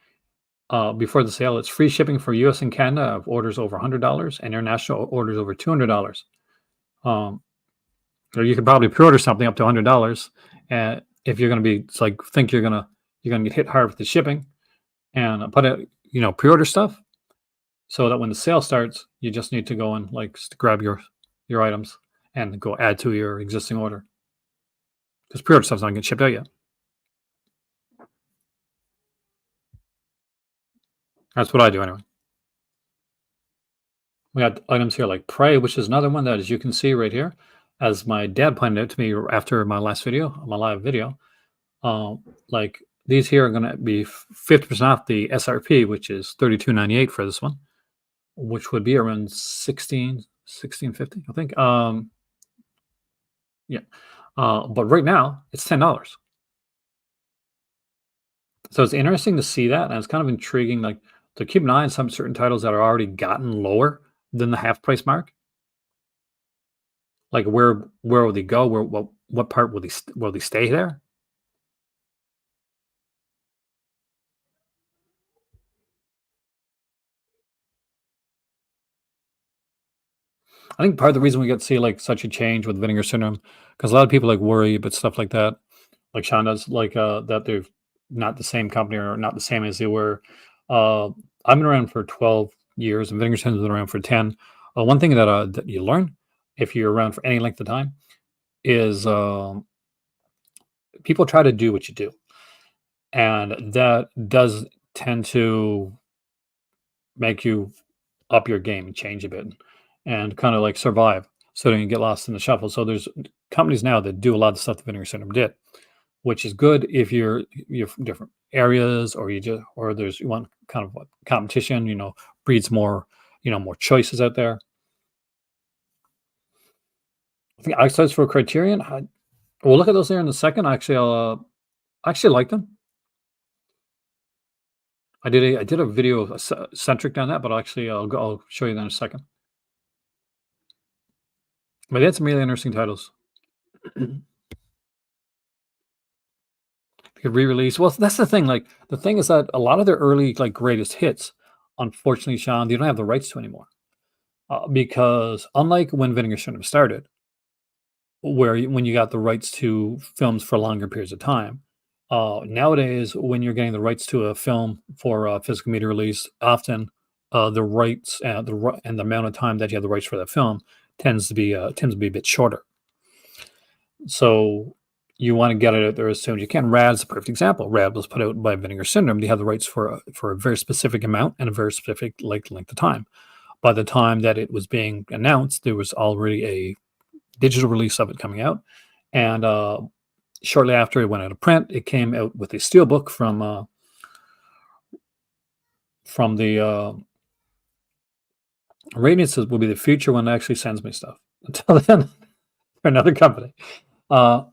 before the sale, it's free shipping for U.S. and Canada of orders over $100 and international orders over $200. Or you could probably pre-order something up to $100, and if you're going to be, it's like, think you're going to get hit hard with the shipping, and put it, pre-order stuff, so that when the sale starts, you just need to go and grab your items and go add to your existing order, because pre-order stuff's not getting shipped out yet. That's what I do anyway. We got items here like Prey, which is another one that, as you can see right here, as my dad pointed out to me after my last video, my live video, like these here are going to be 50% off the SRP, which is $32.98 for this one, which would be around $16.50, I think. Yeah. But right now it's $10. So it's interesting to see that, and it's kind of intriguing, like, to keep an eye on some certain titles that are already gotten lower than the half price mark. Like, where will they go? What part will they stay there? I think part of the reason we get to see such a change with Vinegar Syndrome, because a lot of people worry about stuff like that, like Sean does, that they're not the same company or not the same as they were. Uh, I've been around for 12 years, and Vinegar Syndrome's been around for 10. One thing that you learn if you're around for any length of time is people try to do what you do, and that does tend to make you up your game and change a bit and kind of survive, so that you get lost in the shuffle. So there's companies now that do a lot of stuff that Vinegar Syndrome did, which is good if you're from different areas, or you want kind of what competition, breeds more, more choices out there. I think exercise for Criterion. We'll look at those there in a second. Actually, I actually like them. I did a video centric on that, but I'll show you that in a second. But they had some really interesting titles. They could re-release. Well, that's the thing. The thing is that a lot of their early greatest hits, unfortunately, Sean, they don't have the rights to anymore. Because unlike when Vinegar Syndrome started, when you got the rights to films for longer periods of time, nowadays when you're getting the rights to a film for physical media release, often the rights and the amount of time that you have the rights for that film tends to be a bit shorter. So you want to get it out there as soon as you can. Rad's a perfect example. Rad was put out by Vinegar Syndrome. They had the rights for a very specific amount and a very specific length of time. By the time that it was being announced, there was already a digital release of it coming out, and shortly after it went out of print, it came out with a steelbook from from the Radiance will be the future one that actually sends me stuff. Until then, for another company. Uh,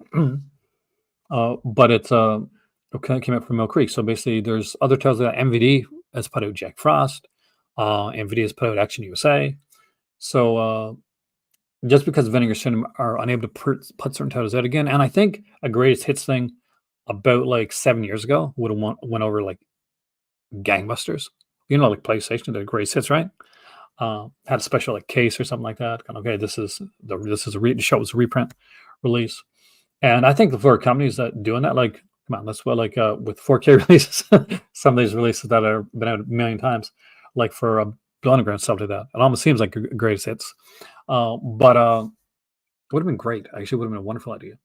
but it's it came up from Mill Creek. So basically, there's other titles that MVD has put out Jack Frost. MVD has put out Action USA. So just because Vinegar Cinema are unable to put certain titles out again, and I think a greatest hits thing about like 7 years ago would have went over like gangbusters. You know, like PlayStation did greatest hits, right? Had a special like case or something like that. Kind of, okay, this is the show was a reprint release, and I think for companies that doing that, like, come on, that's what like with 4K releases, some of these releases that are been out a million times, like for Blood Underground stuff like that. It almost seems like greatest hits, but it would have been great. Actually, would have been a wonderful idea.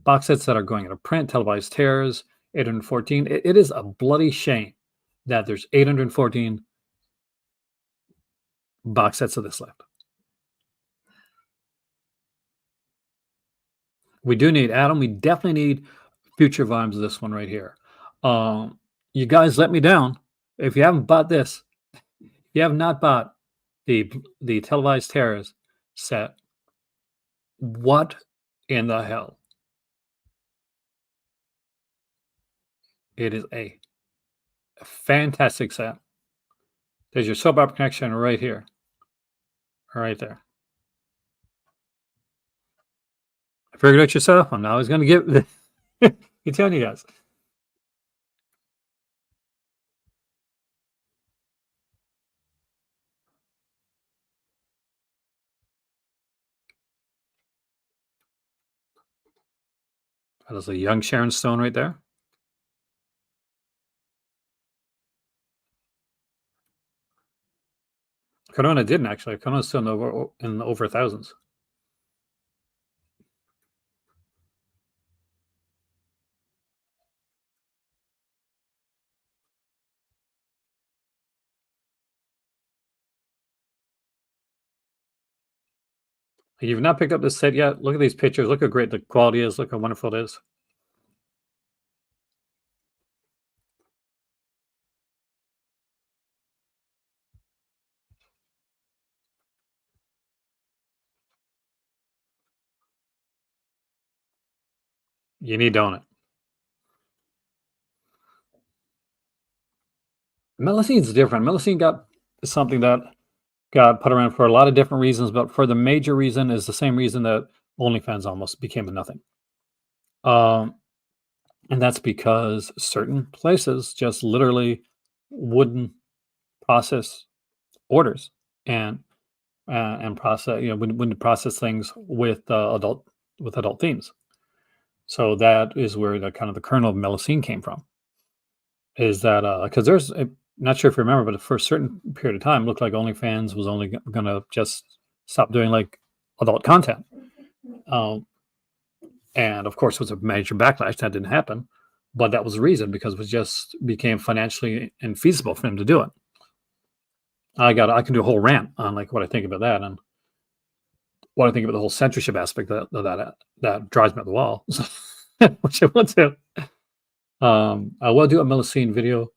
Box sets that are going out of print, televised tears, 814. It is a bloody shame that there's 814 box sets of this left. We do need Adam. We definitely need future volumes of this one right here. You guys let me down. If you haven't bought this, if you have not bought the televised terrors set, what in the hell? It is a fantastic set. There's your soap opera connection right here, right there. I figured out yourself. I'm always going to give. You're telling you guys. That is a young Sharon Stone right there. Corona didn't actually. Corona's still in the over thousands. If you've not picked up this set yet, look at these pictures. Look how great the quality is. Look how wonderful it is. You need to own it. Melosine's different. Melosine got something that got put around for a lot of different reasons, but for the major reason is the same reason that OnlyFans almost became a nothing. And that's because certain places just literally wouldn't process orders and process, wouldn't process things with adult themes. So that is where the kind of the kernel of Melosine came from. Is that because there's not sure if you remember, but for a certain period of time, it looked like OnlyFans was only going to just stop doing like adult content. And of course, it was a major backlash. That didn't happen. But that was the reason, because it just became financially infeasible for him to do it. I can do a whole rant on like what I think about that and what I think about the whole censorship aspect that drives me up the wall, which I want to. I will do a Melosine video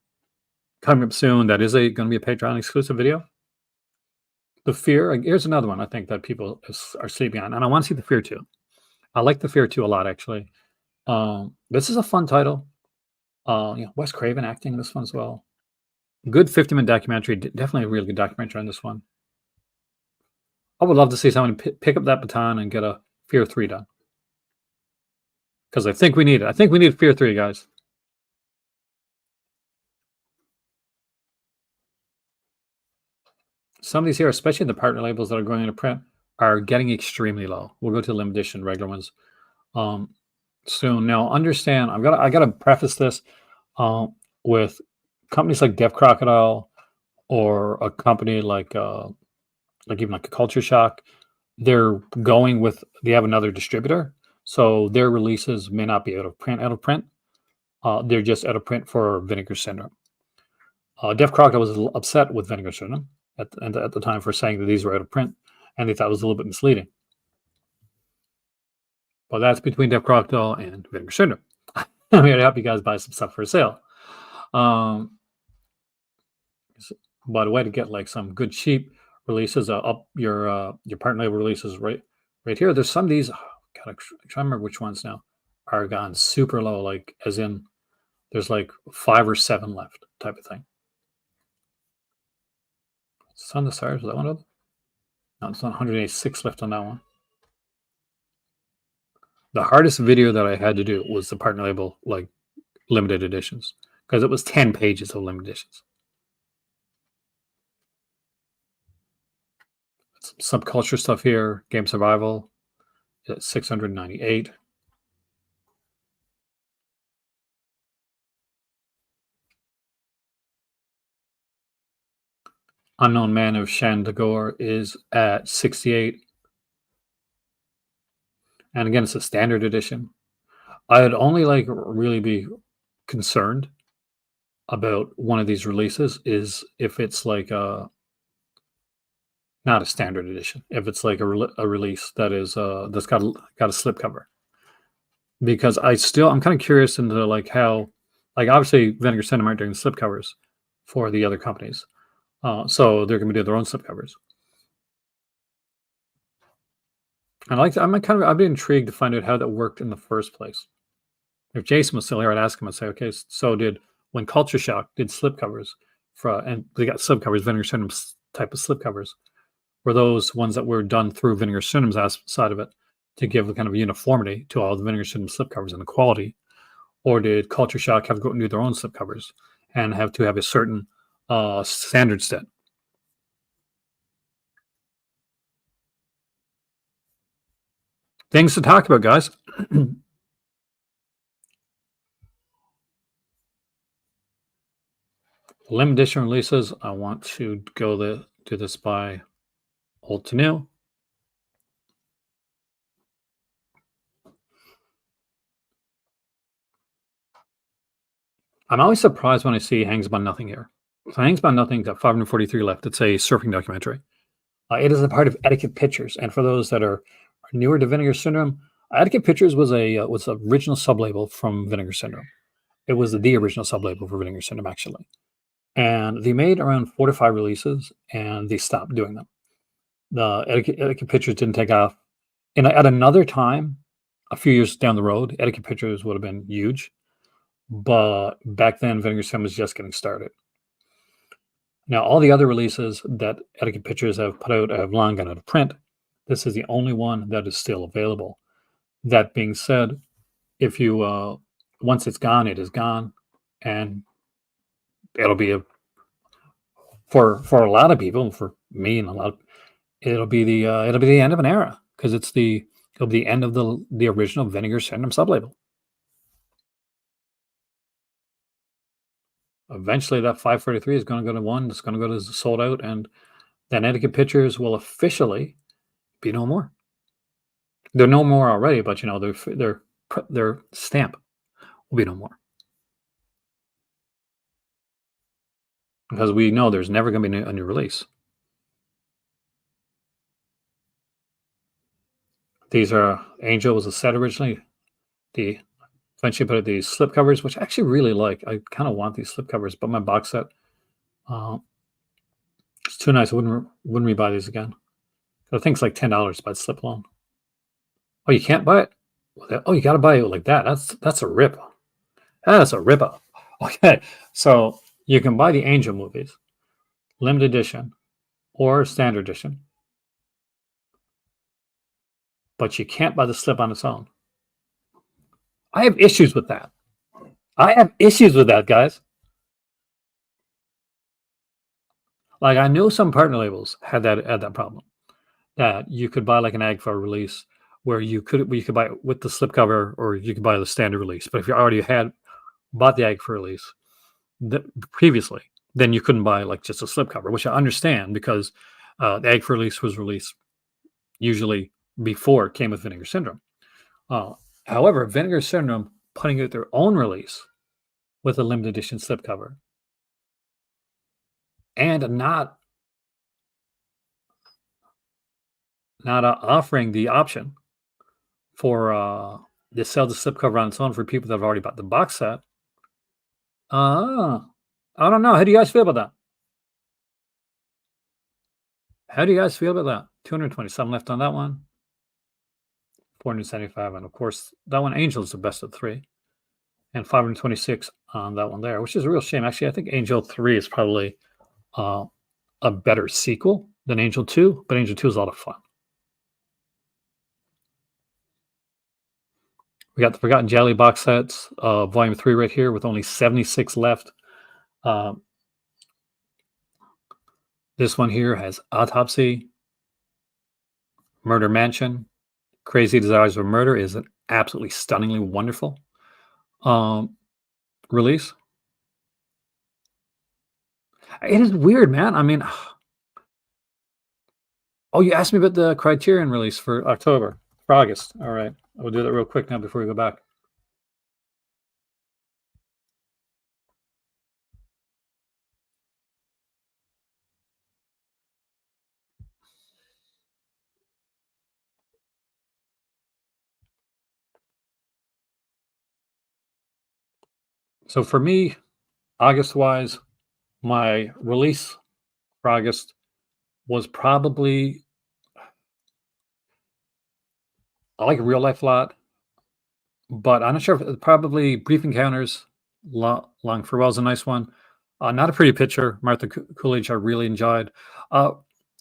coming up soon. That is going to be a Patreon exclusive video. The Fear. Here's another one I think that people are sleeping on, and I want to see The Fear 2. I like The Fear 2 a lot, actually. This is a fun title. Wes Craven acting in this one as well. Good 50-minute documentary. Definitely a really good documentary on this one. I would love to see someone pick up that baton and get a Fear 3 done. Because I think we need it. I think we need Fear 3, guys. Some of these here, especially the partner labels that are going into print, are getting extremely low. We'll go to the limited edition, regular ones soon. Now, understand, I gotta preface this with companies like Deaf Crocodile or a company like even like a Culture Shock. They have another distributor, so their releases may not be out of print. They're just out of print for Vinegar Syndrome. Deaf Crocodile was a little upset with Vinegar Syndrome at the time for saying that these were out of print, and they thought it was a little bit misleading. But that's between Deaf Crocodile and Vinegar Syndrome. I'm here to help you guys buy some stuff for sale. By the way, to get like some good cheap releases, up your partner label releases right here. There's some of these. Oh, God, I'm trying to remember which ones now are gone super low. Like as in, there's like 5 or 7 left, type of thing. Sun of the Stars, was that one of them? No, it's not 186 left on that one. The hardest video that I had to do was the partner label like limited editions because it was 10 pages of limited editions. Some subculture stuff here. Game Survival at 698. Unknown Man of Shandagore is at 68. And again, it's a standard edition. I'd only like really be concerned about one of these releases is if it's like not a standard edition. If it's like a release that is that's got a slipcover, because I'm kind of curious into like how, like obviously Vinegar Syndrome aren't doing slipcovers for the other companies, so they're going to do their own slipcovers. I'd be intrigued to find out how that worked in the first place. If Jason was still here, I'd ask him. I'd say, okay, so when Culture Shock did slipcovers and they got slipcovers, Vinegar Syndrome's type of slipcovers, were those ones that were done through Vinegar Syndrome's side of it to give a kind of uniformity to all the Vinegar Syndrome slipcovers and the quality, or did Culture Shock have to go and do their own slipcovers and have to have a certain standard set? Things to talk about, guys. Limited edition releases. I want to do this by old to new. I'm always surprised when I see Hangs Upon Nothing here. So Hangs Upon Nothing got 543 left. It's a surfing documentary. It is a part of Etiquette Pictures, and for those that are newer to Vinegar Syndrome, Etiquette Pictures was was the original sublabel from Vinegar Syndrome. It was the original sublabel for Vinegar Syndrome, actually. And they made around 4 to 5 releases, and they stopped doing them. The Etiquette Pictures didn't take off. And at another time, a few years down the road, Etiquette Pictures would have been huge. But back then, Vinegar Syndrome was just getting started. Now, all the other releases that Etiquette Pictures have put out have long gone out of print. This is the only one that is still available. That being said, if you once it's gone, it is gone, and it'll be for a lot of people, for me and a lot, it'll be the end of an era, because it'll be the end of the original Vinegar Syndrome sublabel. Eventually, that 543 is going to go to one. It's going to go to sold out, and then Etiquette Pictures will officially be no more. They're no more already, but their stamp will be no more, because we know there's never going to be a new release. These are Angel was a set originally. The eventually put out these slipcovers, which I actually really like. I kind of want these slipcovers, but my box set, it's too nice. I wouldn't rebuy these again. I think it's like $10 by the slip alone. Oh, you can't buy it? Oh, you got to buy it like that. That's a rip. That's a rip off. Okay, so you can buy the Angel movies, limited edition or standard edition, but you can't buy the slip on its own. I have issues with that. Guys. Like, I know some partner labels had that problem, that you could buy like an AGFA release where you could buy it with the slipcover, or you could buy the standard release. But if you already had bought the AGFA release previously, then you couldn't buy like just a slipcover, which I understand, because the AGFA release was released usually before it came with Vinegar Syndrome. However, Vinegar Syndrome putting out their own release with a limited edition slipcover and not offering the option for to sell the slipcover on its own for people that have already bought the box set. I don't know. How do you guys feel about that? How do you guys feel about that? 227 left on that one. 475, and of course, that one, Angel, is the best of three, and 526 on that one there, which is a real shame. Actually, I think Angel 3 is probably uh, a better sequel than Angel 2, but Angel 2 is a lot of fun. We got the Forgotten Jelly box sets, volume 3 right here with only 76 left. This one here has Autopsy, Murder Mansion, Crazy Desires of Murder is an absolutely stunningly wonderful release. It is weird, man. I mean, oh, you asked me about the Criterion release for October, for August. All right. I'll do that real quick now before we go back. So for me, August-wise, my release for August was probably, I like Real Life a lot, but I'm not sure if probably Brief Encounters, Long Farewell's a nice one. Not a Pretty Picture, Martha Coolidge, I really enjoyed. Uh,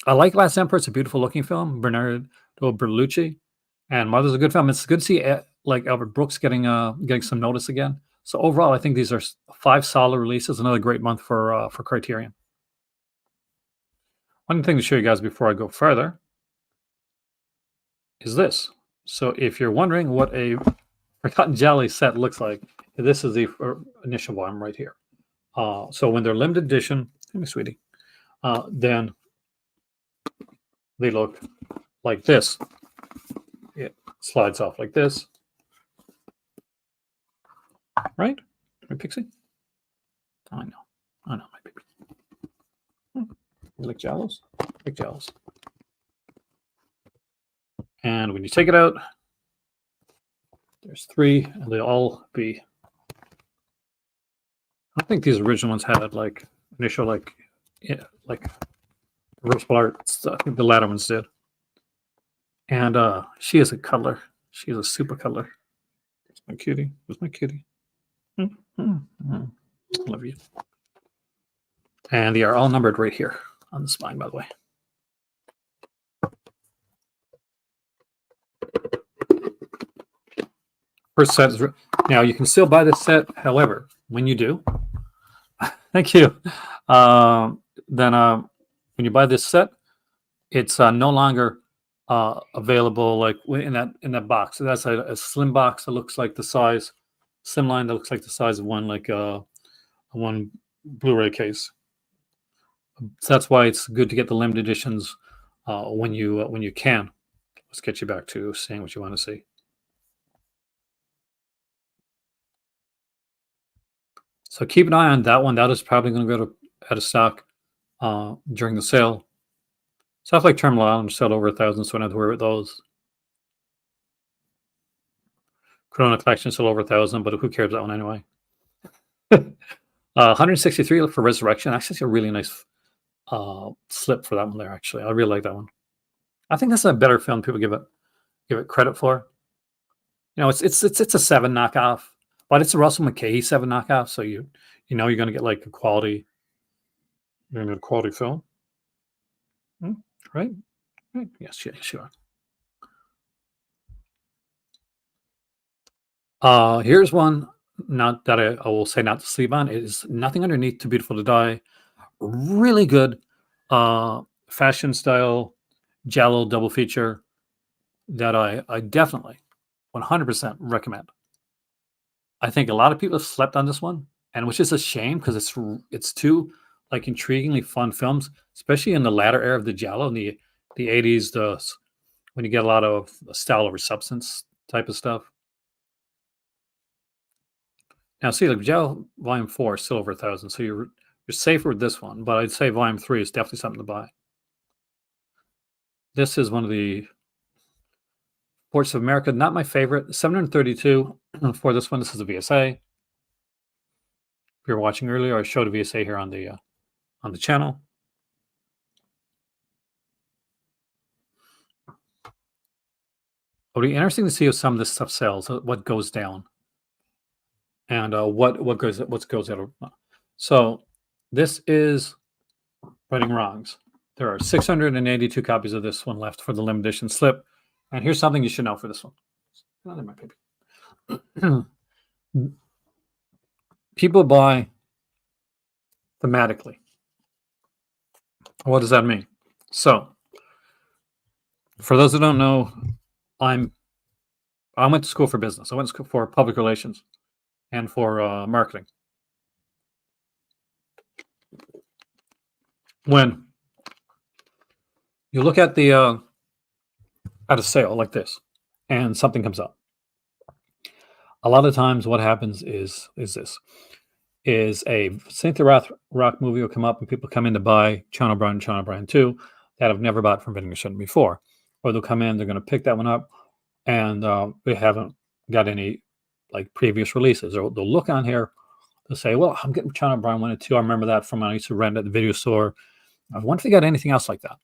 I like Last Emperor. It's a beautiful looking film. Bernardo Bertolucci, and Mother's a good film. It's good to see like Albert Brooks getting some notice again. So overall, I think these are 5 solid releases. Another great month for Criterion. One thing to show you guys before I go further is this. So if you're wondering what a Forgotten Jelly set looks like, this is the initial one right here. So when they're limited edition, give me sweetie, then they look like this. It slides off like this. Right? My pixie? I know, my baby. You like Jellos? Like Jellos. And when you take it out, there's 3, and they all be. I think these original ones had like initial like reversible art. I think the latter ones did. And she is a cuddler. She is a super cuddler. There's my cutie. There's my cutie. Love you. And they are all numbered right here on the spine, by the way. First set is now you can still buy this set. However, when you do, thank you. Then when you buy this set, it's no longer available like in that box. So that's a slim box that looks like the size, slimline that looks like the size of one one Blu-ray case. So that's why it's good to get the limited editions when you can. Let's get you back to seeing what you want to see. So keep an eye on that one. That is probably going to go out of stock during the sale. Stuff like Terminal Island sell over 1,000, so I don't have to worry about those. Corona Collection still over 1,000, but who cares that one anyway? 163 for Resurrection. Actually, a really nice slip for that one there. Actually, I really like that one. I think that's a better film people give it credit for. You know, it's a 7 knockoff, but it's a Russell McKay 7 knockoff. So you know you're going to get like a quality, you're going to get a quality film, right? Yes, sure. Here's one. Not that I will say not to sleep on. It is Nothing Underneath Too Beautiful to Die. Really good fashion style Giallo double feature that I definitely 100% recommend. I think a lot of people have slept on this one, and which is a shame because it's 2 like intriguingly fun films, especially in the latter era of the Giallo in the 80s, when you get a lot of style over substance type of stuff. Now, see, like Giallo Volume 4 is still over 1,000, so you're safer with this one, but I'd say Volume 3 is definitely something to buy. This is one of the Ports of America, not my favorite. 732 for this one. This is a VSA. If you were watching earlier, I showed a VSA here on the channel. It'll be interesting to see if some of this stuff sells, what goes down, and what goes out. So this is Writing Wrongs. There are 682 copies of this one left for the limited edition slip. And here's something you should know for this one. Not in my paper. People buy thematically. What does that mean? So, for those who don't know, I went to school for business. I went to school for public relations and for marketing. When you look at the at a sale like this, and something comes up, a lot of times what happens is a Cynthia Rock movie will come up and people come in to buy Channel Brand 2 that have never bought from Vinegar Syndrome before. Or they'll come in, they're going to pick that one up, and they haven't got any like previous releases. Or they'll look on here, they'll say, well, I'm getting Channel Brand 1 and 2. I remember that from when I used to rent at the video store. I wonder if they got anything else like that.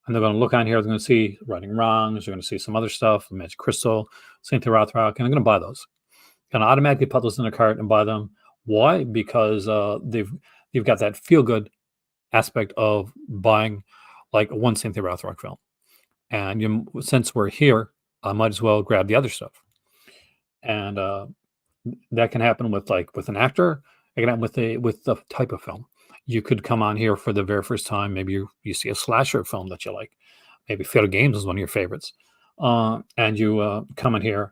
And they're going to look on here, they're going to see Writing Wrongs, they're going to see some other stuff, Magic Crystal, Cynthia Rock, and they're going to buy those. Going to automatically put those in a cart and buy them. Why? Because they've got that feel good aspect of buying like one Cynthia Rothrock film, and since we're here, I might as well grab the other stuff. And that can happen with an actor. It can happen with the type of film. You could come on here for the very first time. Maybe you see a slasher film that you like. Maybe Fatal Games is one of your favorites, and you come in here.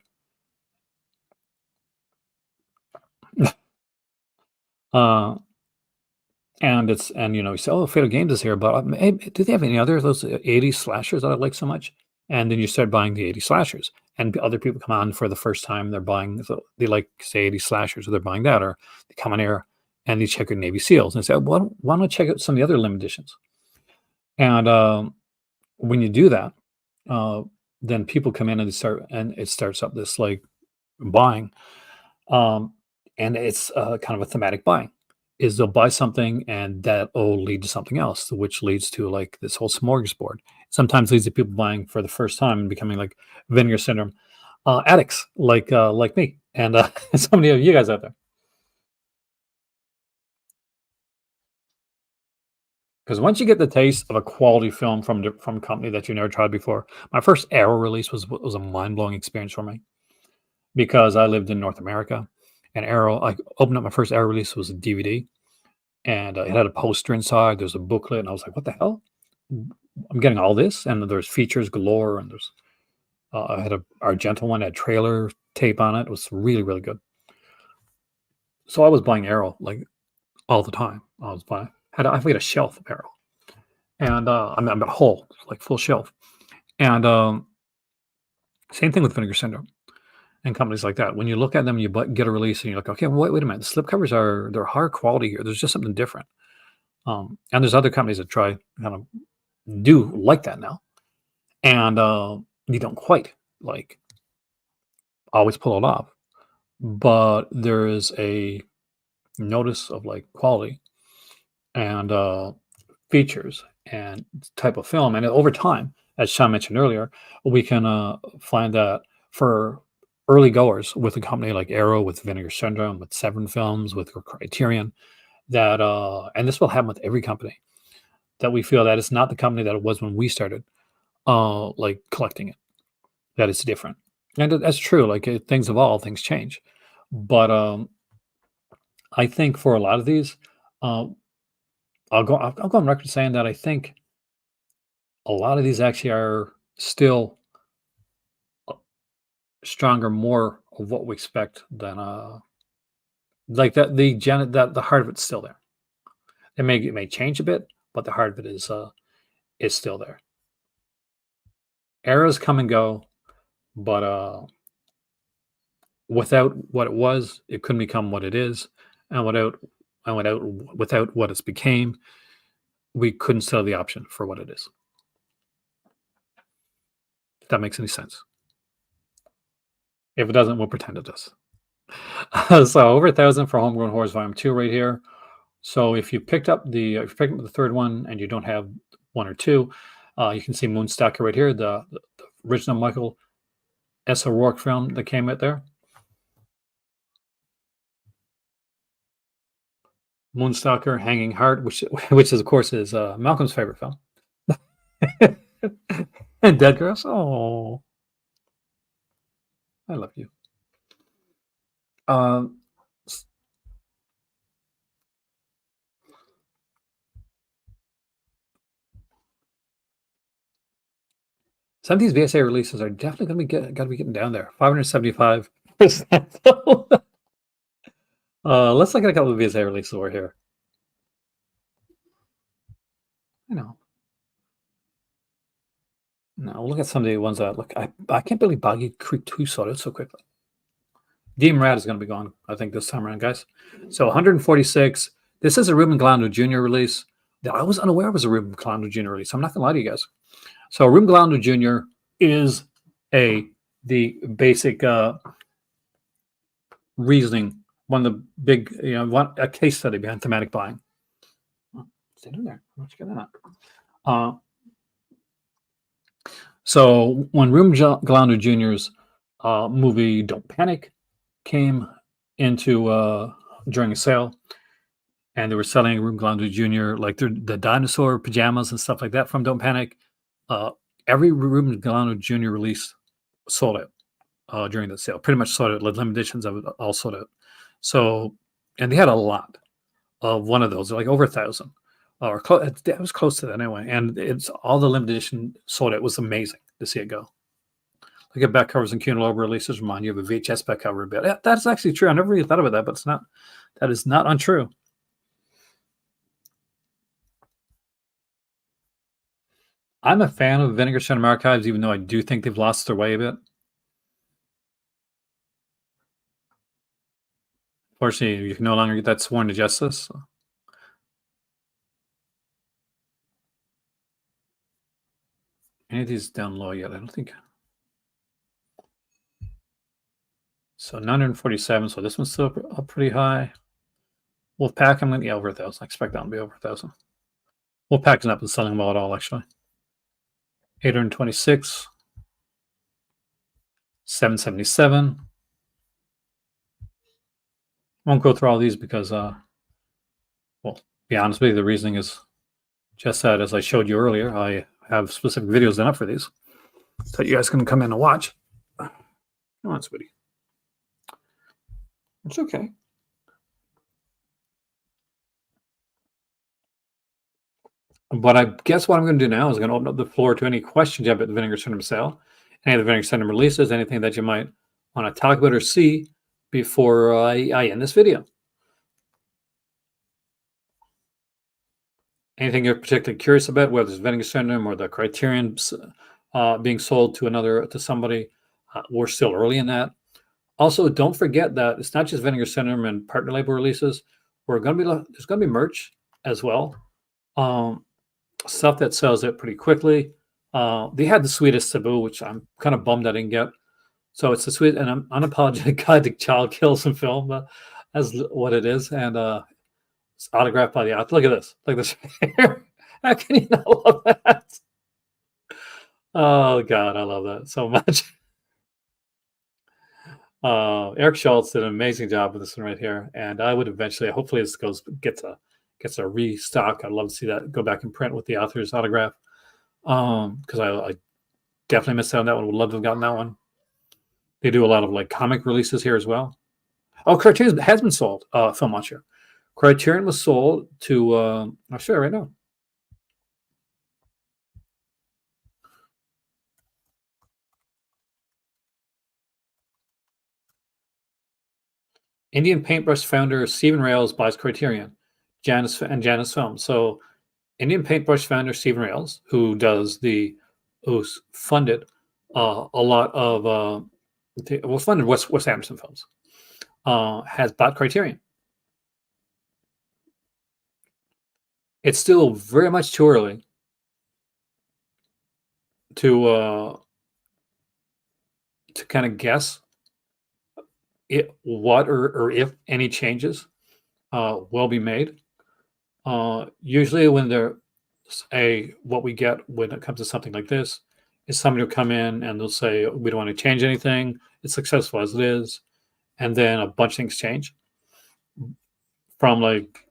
And you say, oh, Fatal Games is here, but do they have any other of those 80s slashers that I like so much? And then you start buying the 80s slashers, and other people come on for the first time. They're buying, so they like, say, 80s slashers, or they're buying that, or they come on here and they check out Navy SEALs and say, well, why don't I check out some of the other limited editions? And when you do that, then people come in and it starts up this like buying, and it's kind of a thematic buying. Is they'll buy something and that will lead to something else, which leads to like this whole smorgasbord. Sometimes leads to people buying for the first time and becoming like Vinegar Syndrome addicts, like me and so many of you guys out there. Because once you get the taste of a quality film from a company that you never tried before, my first Arrow release was a mind blowing experience for me because I lived in North America, and Arrow. I opened up my first Arrow release was a DVD, and it had a poster inside. There's a booklet, and I was like, "What the hell? I'm getting all this!" And there's features galore, and there's I had a Argento one, had trailer tape on it. It was really really good. So I was buying Arrow like all the time. I was buying. I've got a shelf of Arrow, and I'm a whole like full shelf, and same thing with Vinegar Syndrome and companies like that. When you look at them, you get a release, and you're like, okay, wait a minute, the slipcovers they're higher quality here. There's just something different. And there's other companies that try kind of do like that now, and you don't quite like always pull it off, but there is a notice of like quality and features and type of film, and over time, as Sean mentioned earlier, we can find that for early goers with a company like Arrow, with Vinegar Syndrome, with Seven Films, with Criterion, that and this will happen with every company, that we feel that it's not the company that it was when we started like collecting it, that it's different. And that's true. Like things evolve, things change. But I think for a lot of these, uh, I'll go on record saying that I think a lot of these actually are still stronger, more of what we expect than like that that the heart of it's still there. It may change a bit, but the heart of it is still there. Eras come and go, but without what it was, it couldn't become what it is, and without what it's became, we couldn't sell the option for what it is. If that makes any sense. If it doesn't, we'll pretend it does. So over 1,000 for Homegrown Horrors Volume 2 right here. So if you picked up the third one and you don't have 1 or 2, you can see Moonstalker right here, the original Michael S. O'Rourke film that came out there. Moonstalker, Hanging Heart, which is of course is Malcolm's favorite film. And Dead Girls. Oh, I love you. Um, 70s VSA releases are definitely going to be got to be getting down there. 575%. Let's look at a couple of VSA releases over here. You know, no, we'll look at some of the ones that look. I can't believe Boggy Creek 2 sold out so quickly. Demon Rat is going to be gone, I think, this time around, guys. So 146. This is a Ruben Galando Jr. release that I was unaware was a Ruben Galando Jr. release. I'm not going to lie to you guys. So Ruben Galando Jr. is the basic reasoning, one of the big, a case study behind thematic buying. Stay in there. What you get that? So when Ruben Galando Jr.'s movie Don't Panic came into during a sale, and they were selling Ruben Galando Jr. like the dinosaur pajamas and stuff like that from Don't Panic. Every Ruben Galando Jr. release sold out during the sale. Pretty much sold out. Limited editions of it all sold out. So, and they had a lot of one of those, like over 1,000. Or it was close to that anyway. And it's all the limited edition sold out. It was amazing to see it go. Look at back covers and Cunalover releases. Remind you of a VHS back cover a bit. Yeah, that's actually true. I never really thought about that, but it's not. That is not untrue. I'm a fan of Vinegar Cinema Archives, even though I do think they've lost their way a bit. Fortunately, you can no longer get that sworn to justice. So. Any of these down low yet? I don't think. So 947. So this one's still up pretty high. Wolfpack, I'm going to get over 1,000. I expect that to be over 1,000. Wolfpack's not been selling well at all, actually. 826. 777. Won't go through all these because, well, to be honest with you, the reasoning is just that, as I showed you earlier, I have specific videos done up for these that you guys can come in and watch. Come on, sweetie. It's okay. But I guess what I'm going to do now is I'm going to open up the floor to any questions you have about the Vinegar Cinema sale, any of the Vinegar Cinema releases, anything that you might want to talk about or see before I end this video. Anything you're particularly curious about, whether it's Vinegar Cinema or the Criterion being sold to somebody, we're still early in that. Also, don't forget that it's not just Vinegar Cinema and partner label releases. There's going to be merch as well. Stuff that sells out pretty quickly. They had the Sweetest Taboo, which I'm kind of bummed I didn't get. So it's the sweet and unapologetic guide to child kills in film. That's what it is, and it's autographed by the author. Look at this. Look at this. How can you not love that? Oh God, I love that so much. Eric Schultz did an amazing job with this one right here, and I would eventually, hopefully, this gets a restock. I'd love to see that go back in print with the author's autograph, because I definitely missed out on that one. Would love to have gotten that one. They do a lot of like comic releases here as well. Oh, Criterion has been sold. Film Watcher. Criterion was sold to. I'll show you right now. Indian Paintbrush founder Stephen Rails buys Criterion, Janus Films. So, Indian Paintbrush founder Stephen Rails, who's funded a lot of funded Wes Anderson films, has bought Criterion. It's still very much too early to kind of guess what or if any changes will be made. Usually when what we get when it comes to something like this is somebody will come in and they'll say, we don't want to change anything. It's successful as it is. And then a bunch of things change. From like,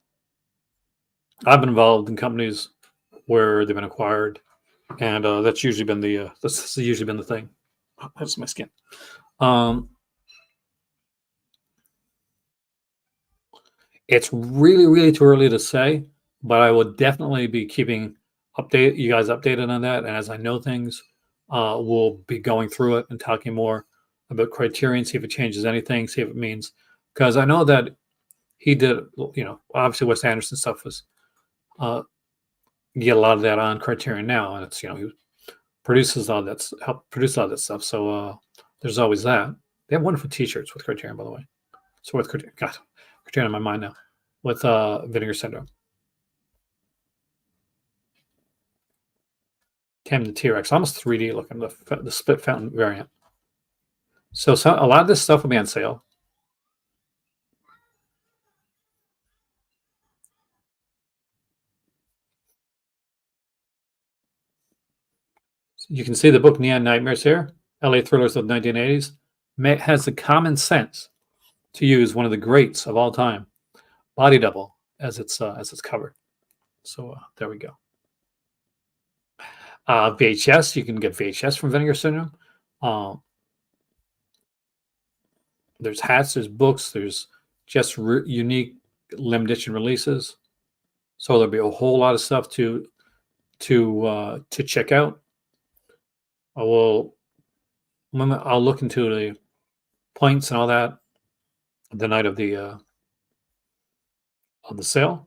I've been involved in companies where they've been acquired, and that's usually been the thing. That's my skin. Um, it's really, really too early to say, but I will definitely be keeping you guys updated on that. And as I know things, we'll be going through it and talking more about Criterion, see if it changes anything, see if it means, because I know that he did, obviously Wes Anderson stuff was, you get a lot of that on Criterion now, and it's, he produces all that, help produce all that stuff. So there's always that. They have wonderful T-shirts with Criterion, by the way. So with Criterion, God, Criterion on my mind now, with Vinegar Syndrome. Came the T-Rex, almost 3D looking, the split fountain variant. So a lot of this stuff will be on sale. You can see the book Neon Nightmares here, LA Thrillers of the 1980s. Has the common sense to use one of the greats of all time, Body Double, as its cover. So there we go. VHS, you can get VHS from Vinegar Syndrome. There's hats, there's books, there's just unique limited edition releases. So there'll be a whole lot of stuff to check out. I'll look into the points and all that the night of the sale.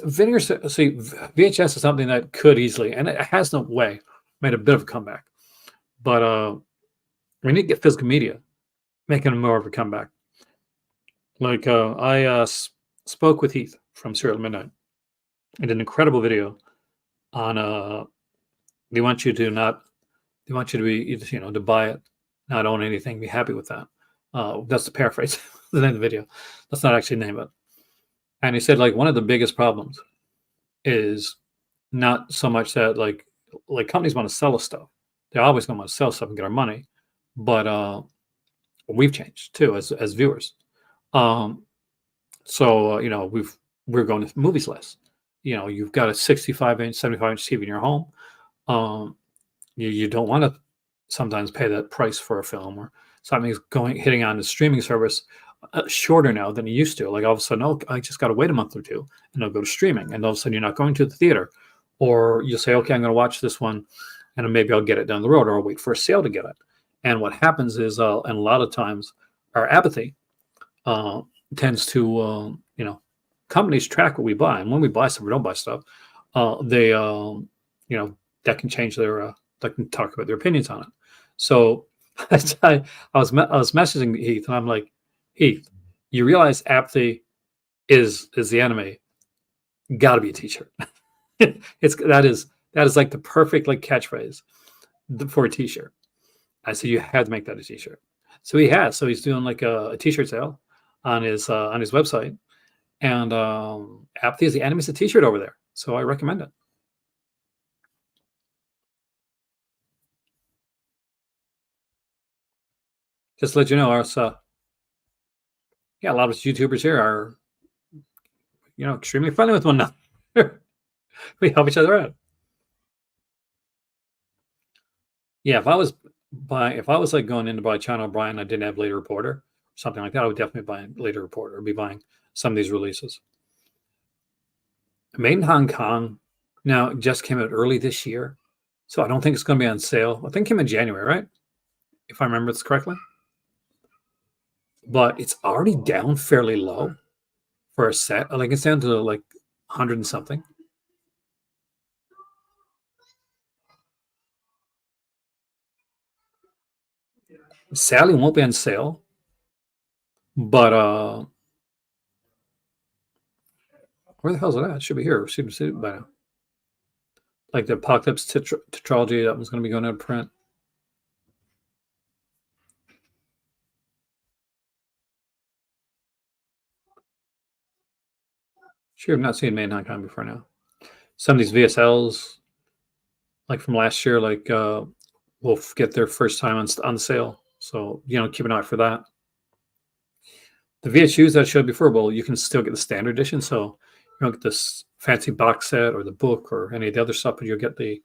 Vinegar, see, VHS is something that could easily, and it has no way, made a bit of a comeback. But we need to get physical media making more of a comeback. Like I spoke with Heath from Serial Midnight. I did an incredible video on they want you to be, to buy it, not own anything, be happy with that. That's the paraphrase, the name of the video. That's not actually the name of it. And he said, like, one of the biggest problems is not so much that like companies want to sell us stuff. They're always going to want to sell stuff and get our money. But we've changed too as viewers. So we're going to movies less. You've got a 65-inch, 75-inch TV in your home. You don't want to sometimes pay that price for a film, or something's hitting on the streaming service shorter now than you used to. Like all of a sudden, oh, I just got to wait a month or two and I'll go to streaming. And all of a sudden you're not going to the theater, or you'll say, okay, I'm going to watch this one and maybe I'll get it down the road, or I'll wait for a sale to get it. And what happens is, and a lot of times our apathy tends to, companies track what we buy. And when we buy stuff or don't buy stuff, they, that can change that can talk about their opinions on it. So I was messaging Heath and I'm like, Heath, you realize apathy is the enemy. Got to be a T-shirt. that is like the perfect like catchphrase for a T-shirt. I said you have to make that a T-shirt. So he has. So he's doing like a T-shirt sale on his website, and apathy is the enemy is a T-shirt over there. So I recommend it. Just to let you know, a lot of us YouTubers here are, extremely friendly with one another. We help each other out. Yeah, if I was like going in to buy China O'Brien, I didn't have Later Reporter or something like that, I would definitely buy Later Reporter, or be buying some of these releases. Made in Hong Kong now just came out early this year, so I don't think it's going to be on sale. I think it came in January, right? If I remember this correctly. But it's already down fairly low for a set. Like it's down to like 100 and something. Sadly, won't be on sale. But where the hell is it at? It should be here. Should be by now. Like the Apocalypse Tetralogy, that one's going to be going out of print. Sure, I've not seen Made in Hong Kong before now. Some of these VSLs, like from last year, like will get their first time on sale. So keep an eye for that. The VHUs that I showed before, well, you can still get the standard edition, so you don't get this fancy box set or the book or any of the other stuff, but you'll get the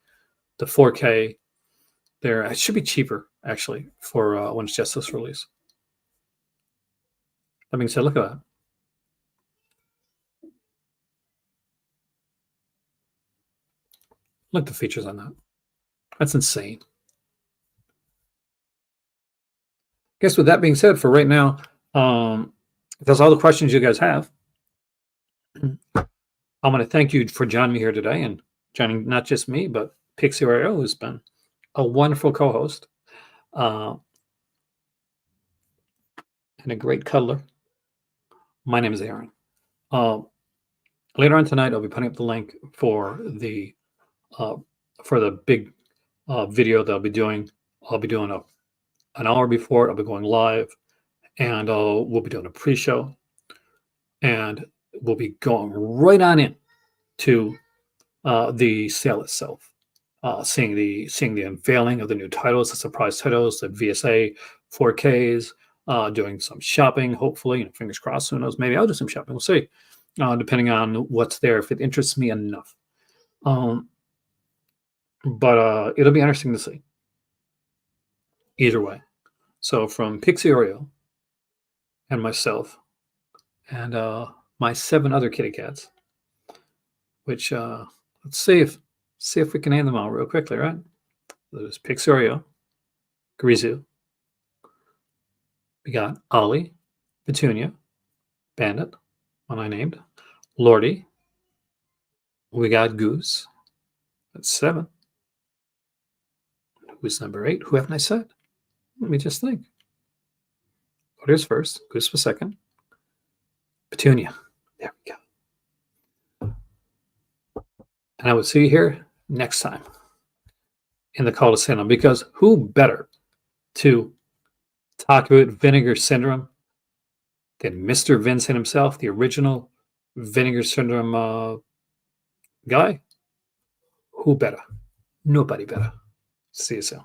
4K there. It should be cheaper actually for when it's just this release. That being said, look at that. Look at the features on that. That's insane. Guess with that being said, for right now, if that's all the questions you guys have, I'm going to thank you for joining me here today and joining not just me, but Pixie Oreo, who's been a wonderful co-host and a great cuddler. My name is Aaron. Later on tonight, I'll be putting up the link for the big video that I'll be doing. I'll be doing an hour before it. I'll be going live, and we'll be doing a pre-show, and we'll be going right on in to the sale itself, seeing the unveiling of the new titles, the surprise titles, the VSA 4Ks, doing some shopping, hopefully, fingers crossed. Who knows? Maybe I'll do some shopping. We'll see, depending on what's there, if it interests me enough. But it'll be interesting to see. Either way. So from Pixie Oreo and myself and my 7 other kitty cats, which let's see if we can name them all real quickly, right? There's Pixie Oreo, Grizu. We got Ollie, Petunia, Bandit, one I named, Lordy. We got Goose. That's 7. Who's number 8? Who haven't I said? Let me just think. Lordy's first. Goose was second. Petunia. There we go. And I will see you here next time in the Call to Cinema, because who better to talk about Vinegar Syndrome than Mr. Vincent himself, the original Vinegar Syndrome guy? Who better? Nobody better. See you soon.